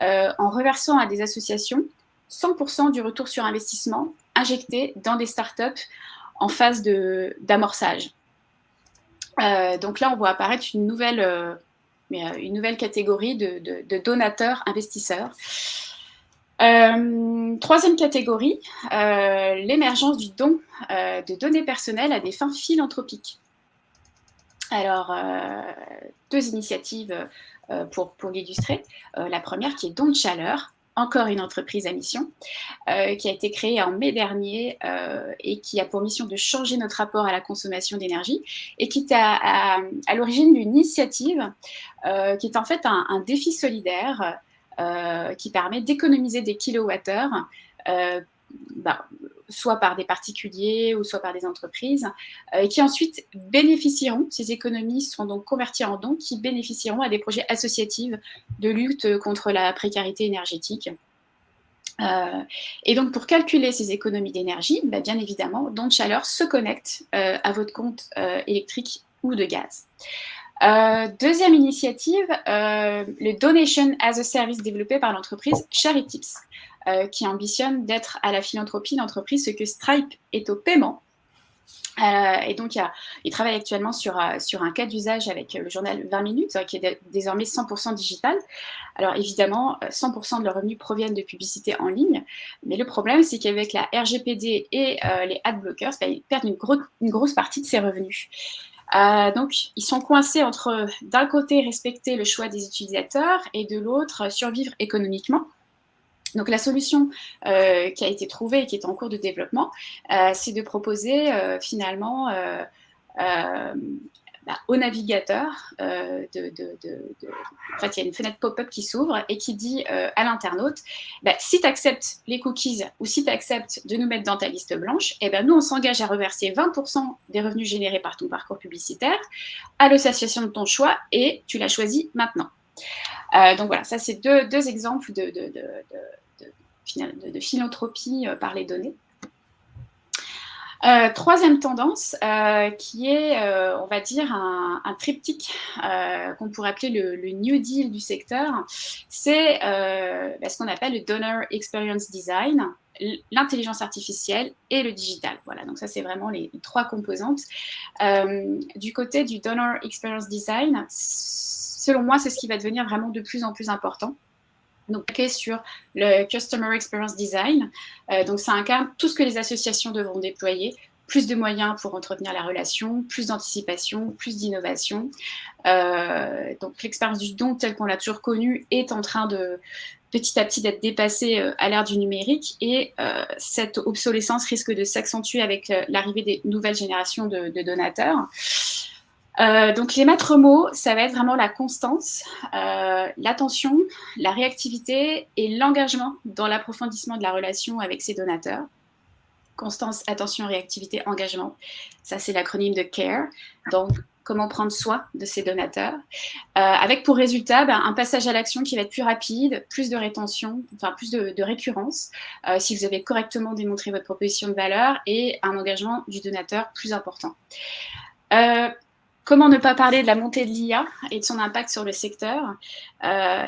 en reversant à des associations 100% du retour sur investissement injecté dans des startups en phase d'amorçage. Donc là, on voit apparaître une nouvelle une nouvelle catégorie de donateurs investisseurs. Troisième catégorie, l'émergence du don de données personnelles à des fins philanthropiques. Alors, deux initiatives pour l'illustrer. La première qui est Don de Chaleur, encore une entreprise à mission, qui a été créée en mai dernier et qui a pour mission de changer notre rapport à la consommation d'énergie et qui est à l'origine d'une initiative qui est en fait un défi solidaire qui permet d'économiser des kilowattheures soit par des particuliers ou soit par des entreprises, qui ensuite bénéficieront, ces économies seront donc converties en dons, qui bénéficieront à des projets associatifs de lutte contre la précarité énergétique. Et donc, pour calculer ces économies d'énergie, bien évidemment, Don de Chaleur se connecte à votre compte électrique ou de gaz. Deuxième initiative, le Donation as a Service développé par l'entreprise Charityps, qui ambitionne d'être à la philanthropie d'entreprise ce que Stripe est au paiement. Et donc, il travaille actuellement sur un cas d'usage avec le journal 20 minutes, qui est désormais 100% digital. Alors, évidemment, 100% de leurs revenus proviennent de publicité en ligne. Mais le problème, c'est qu'avec la RGPD et les ad blockers, ils perdent une grosse partie de ces revenus. Donc, ils sont coincés entre, d'un côté, respecter le choix des utilisateurs et de l'autre, survivre économiquement. Donc, la solution qui a été trouvée et qui est en cours de développement, c'est de proposer finalement au navigateur, en fait, il y a une fenêtre pop-up qui s'ouvre et qui dit à l'internaute, si tu acceptes les cookies ou si tu acceptes de nous mettre dans ta liste blanche, nous, on s'engage à reverser 20% des revenus générés par ton parcours publicitaire à l'association de ton choix et tu l'as choisi maintenant. Donc voilà, ça c'est deux exemples de philanthropie par les données. Troisième tendance, qui est, on va dire, un triptyque qu'on pourrait appeler le New Deal du secteur, c'est ce qu'on appelle le Donor Experience Design, l'intelligence artificielle et le digital. Voilà, donc ça, c'est vraiment les trois composantes. Du côté du Donor Experience Design, selon moi, c'est ce qui va devenir vraiment de plus en plus important. Donc, sur le Customer Experience Design. Donc, ça incarne tout ce que les associations devront déployer, plus de moyens pour entretenir la relation, plus d'anticipation, plus d'innovation. Donc, l'expérience du don, telle qu'on l'a toujours connue, est en train de petit à petit d'être dépassée à l'ère du numérique et cette obsolescence risque de s'accentuer avec l'arrivée des nouvelles générations de donateurs. Donc, les maîtres mots, ça va être vraiment la constance, l'attention, la réactivité et l'engagement dans l'approfondissement de la relation avec ses donateurs. Constance, attention, réactivité, engagement. Ça, c'est l'acronyme de CARE. Donc, comment prendre soin de ses donateurs. Avec pour résultat un passage à l'action qui va être plus rapide, plus de rétention, enfin plus de récurrence, si vous avez correctement démontré votre proposition de valeur et un engagement du donateur plus important. Comment ne pas parler de la montée de l'IA et de son impact sur le secteur?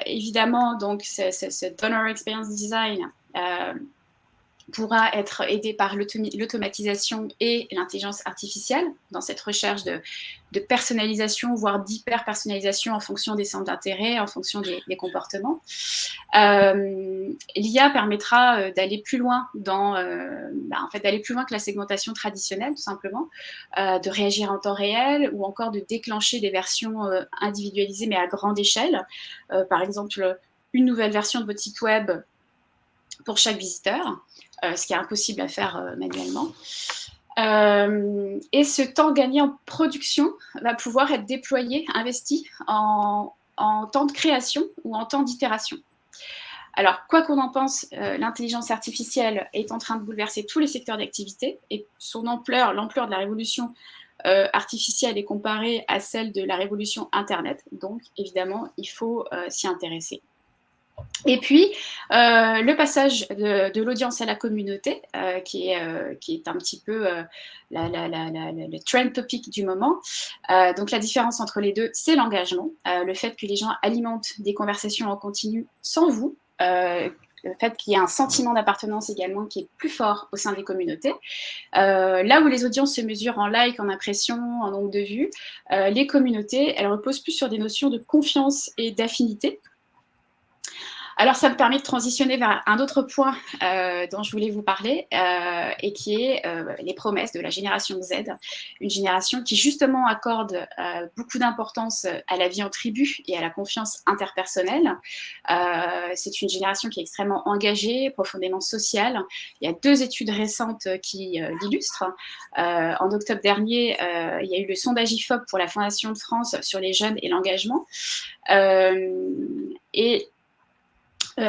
Évidemment, donc, ce Donor Experience Design pourra être aidé par l'automatisation et l'intelligence artificielle dans cette recherche de personnalisation, voire d'hyper-personnalisation en fonction des centres d'intérêt, en fonction des comportements. L'IA permettra d'aller plus loin d'aller plus loin que la segmentation traditionnelle, tout simplement, de réagir en temps réel ou encore de déclencher des versions individualisées mais à grande échelle. Par exemple, une nouvelle version de votre site web pour chaque visiteur, ce qui est impossible à faire manuellement. Et ce temps gagné en production va pouvoir être déployé, investi en temps de création ou en temps d'itération. Alors, quoi qu'on en pense, l'intelligence artificielle est en train de bouleverser tous les secteurs d'activité et son ampleur, l'ampleur de la révolution artificielle est comparée à celle de la révolution Internet. Donc, évidemment, il faut s'y intéresser. Et puis, le passage de l'audience à la communauté, qui est un petit peu le trend topic du moment. Donc, la différence entre les deux, c'est l'engagement, le fait que les gens alimentent des conversations en continu sans vous, le fait qu'il y ait un sentiment d'appartenance également qui est plus fort au sein des communautés. Là où les audiences se mesurent en likes, en impressions, en nombre de vues, les communautés, elles reposent plus sur des notions de confiance et d'affinité. Alors, ça me permet de transitionner vers un autre point dont je voulais vous parler, et qui est les promesses de la génération Z, une génération qui justement accorde beaucoup d'importance à la vie en tribu et à la confiance interpersonnelle. C'est une génération qui est extrêmement engagée, profondément sociale. Il y a 2 études récentes qui l'illustrent. En octobre dernier, il y a eu le sondage IFOP pour la Fondation de France sur les jeunes et l'engagement. Et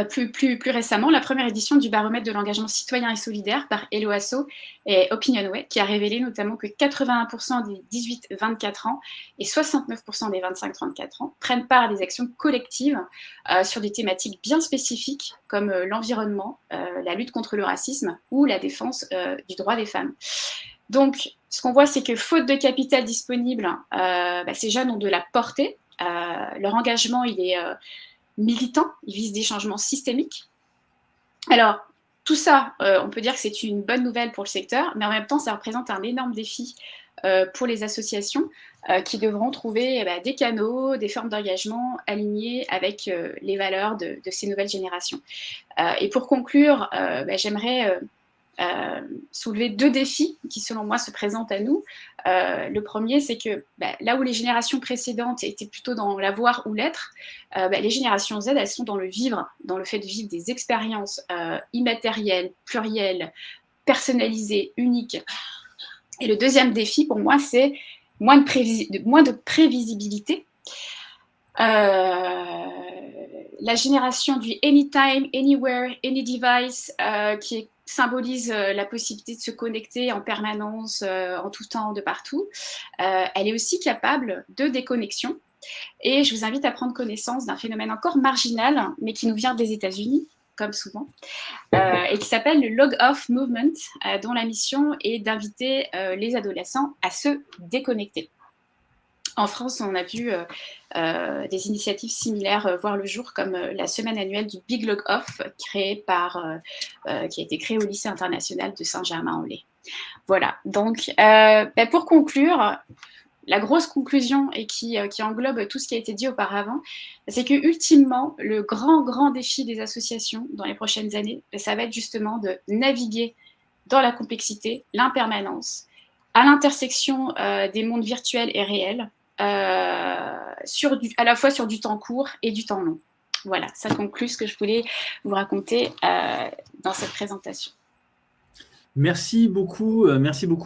plus récemment, la première édition du baromètre de l'engagement citoyen et solidaire par Eloasso et Opinionway, qui a révélé notamment que 81% des 18-24 ans et 69% des 25-34 ans prennent part à des actions collectives sur des thématiques bien spécifiques comme l'environnement, la lutte contre le racisme ou la défense du droit des femmes. Donc, ce qu'on voit, c'est que faute de capital disponible, ces jeunes ont de la portée. Leur engagement, il est militant, ils visent des changements systémiques. Alors, tout ça, on peut dire que c'est une bonne nouvelle pour le secteur, mais en même temps, ça représente un énorme défi pour les associations qui devront trouver des canaux, des formes d'engagement alignés avec les valeurs de ces nouvelles générations. Et pour conclure, j'aimerais soulever 2 défis qui, selon moi, se présentent à nous. Le premier, c'est que là où les générations précédentes étaient plutôt dans l'avoir ou l'être, les générations Z, elles sont dans le vivre, dans le fait de vivre des expériences immatérielles, plurielles, personnalisées, uniques. Et le deuxième défi, pour moi, c'est moins de prévisibilité. La génération du anytime, anywhere, any device, qui symbolise la possibilité de se connecter en permanence, en tout temps, de partout, elle est aussi capable de déconnexion. Et je vous invite à prendre connaissance d'un phénomène encore marginal, mais qui nous vient des États-Unis, comme souvent, et qui s'appelle le log-off movement, dont la mission est d'inviter les adolescents à se déconnecter. En France, on a vu des initiatives similaires voir le jour, comme la semaine annuelle du Big Log Off, qui a été créée au lycée international de Saint-Germain-en-Laye. Voilà, donc pour conclure, la grosse conclusion, et qui englobe tout ce qui a été dit auparavant, c'est que ultimement, le grand défi des associations dans les prochaines années, ça va être justement de naviguer dans la complexité, l'impermanence, à l'intersection des mondes virtuels et réels, à la fois sur du temps court et du temps long. Voilà, ça conclut ce que je voulais vous raconter dans cette présentation. Merci beaucoup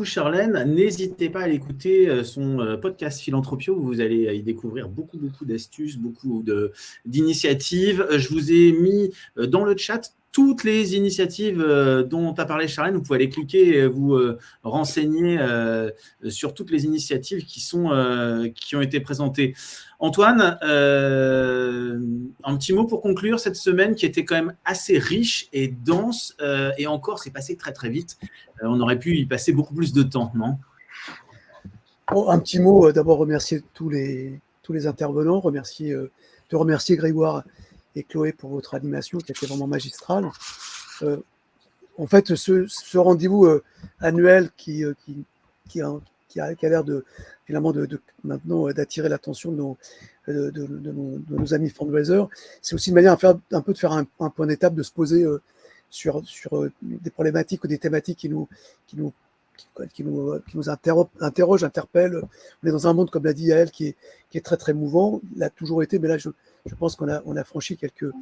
Charlène. N'hésitez pas à aller écouter son podcast Philanthropio, où vous allez y découvrir beaucoup d'astuces, beaucoup d'initiatives. Je vous ai mis dans le chat toutes les initiatives dont a parlé Charlène. Vous pouvez aller cliquer et vous renseigner sur toutes les initiatives qui ont été présentées. Antoine, un petit mot pour conclure cette semaine qui était quand même assez riche et dense, et encore, c'est passé très vite. On aurait pu y passer beaucoup plus de temps, non ? Bon, un petit mot, d'abord remercier tous les intervenants, te remercier Grégoire et Chloé pour votre animation qui a été vraiment magistrale. En fait, ce rendez-vous annuel qui a l'air finalement maintenant d'attirer l'attention de nos amis fundraisers, c'est aussi une manière de faire un point d'étape, de se poser sur des problématiques ou des thématiques qui nous interrogent, interpellent. On est dans un monde, comme l'a dit Yael, qui est très mouvant. Il a toujours été, mais là, je pense qu'on a franchi quelques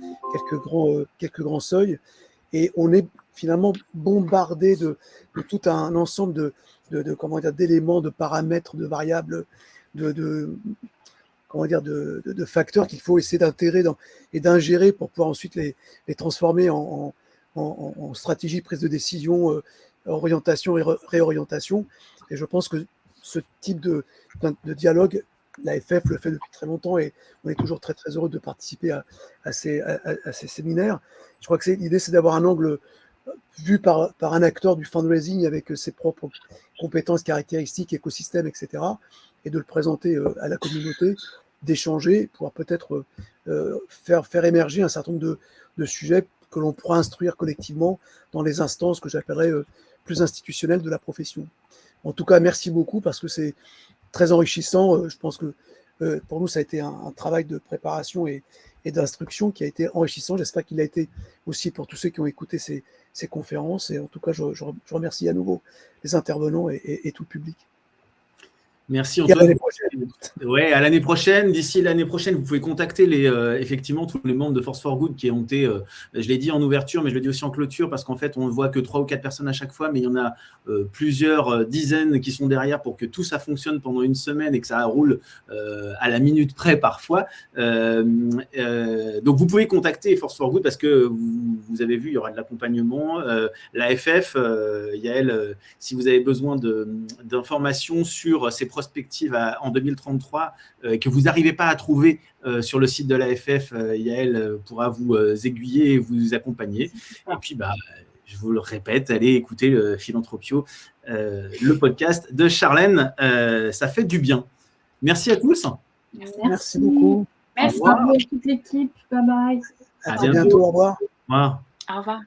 grands seuils, et on est finalement bombardé de tout un ensemble d'éléments, de paramètres, de variables, de facteurs qu'il faut essayer d'intégrer et d'ingérer pour pouvoir ensuite les transformer en stratégie, prise de décision, orientation et réorientation. Et je pense que ce type de dialogue, l'AFF le fait depuis très longtemps, et on est toujours très heureux de participer à ces séminaires. Je crois que l'idée, c'est d'avoir un angle vu par un acteur du fundraising avec ses propres compétences, caractéristiques, écosystèmes, etc., et de le présenter à la communauté, d'échanger, pouvoir peut-être faire émerger un certain nombre de sujets que l'on pourra instruire collectivement dans les instances que j'appellerais plus institutionnelles de la profession. En tout cas, merci beaucoup parce que c'est très enrichissant. Je pense que pour nous, ça a été un travail de préparation et d'instruction qui a été enrichissant. J'espère qu'il a été aussi pour tous ceux qui ont écouté ces conférences. Et en tout cas, je remercie à nouveau les intervenants et tout le public. Merci Antoine. À l'année prochaine. Ouais, à l'année prochaine. D'ici l'année prochaine, vous pouvez contacter effectivement tous les membres de Force for Good qui ont été, je l'ai dit en ouverture, mais je le dis aussi en clôture, parce qu'en fait, on ne voit que 3 ou 4 personnes à chaque fois, mais il y en a plusieurs dizaines qui sont derrière pour que tout ça fonctionne pendant une semaine et que ça roule à la minute près parfois. Donc, vous pouvez contacter Force for Good parce que vous avez vu, il y aura de l'accompagnement. L'AFF, Yael, si vous avez besoin d'informations sur ces prospectives en 2033 que vous n'arrivez pas à trouver sur le site de l'AFF, Yael pourra vous aiguiller et vous accompagner. Et puis, je vous le répète, allez écouter le Philanthropio, le podcast de Charlène. Ça fait du bien. Merci à tous. Merci beaucoup. Merci à toute l'équipe. Bye bye. À bientôt. Au revoir. Au revoir. Au revoir.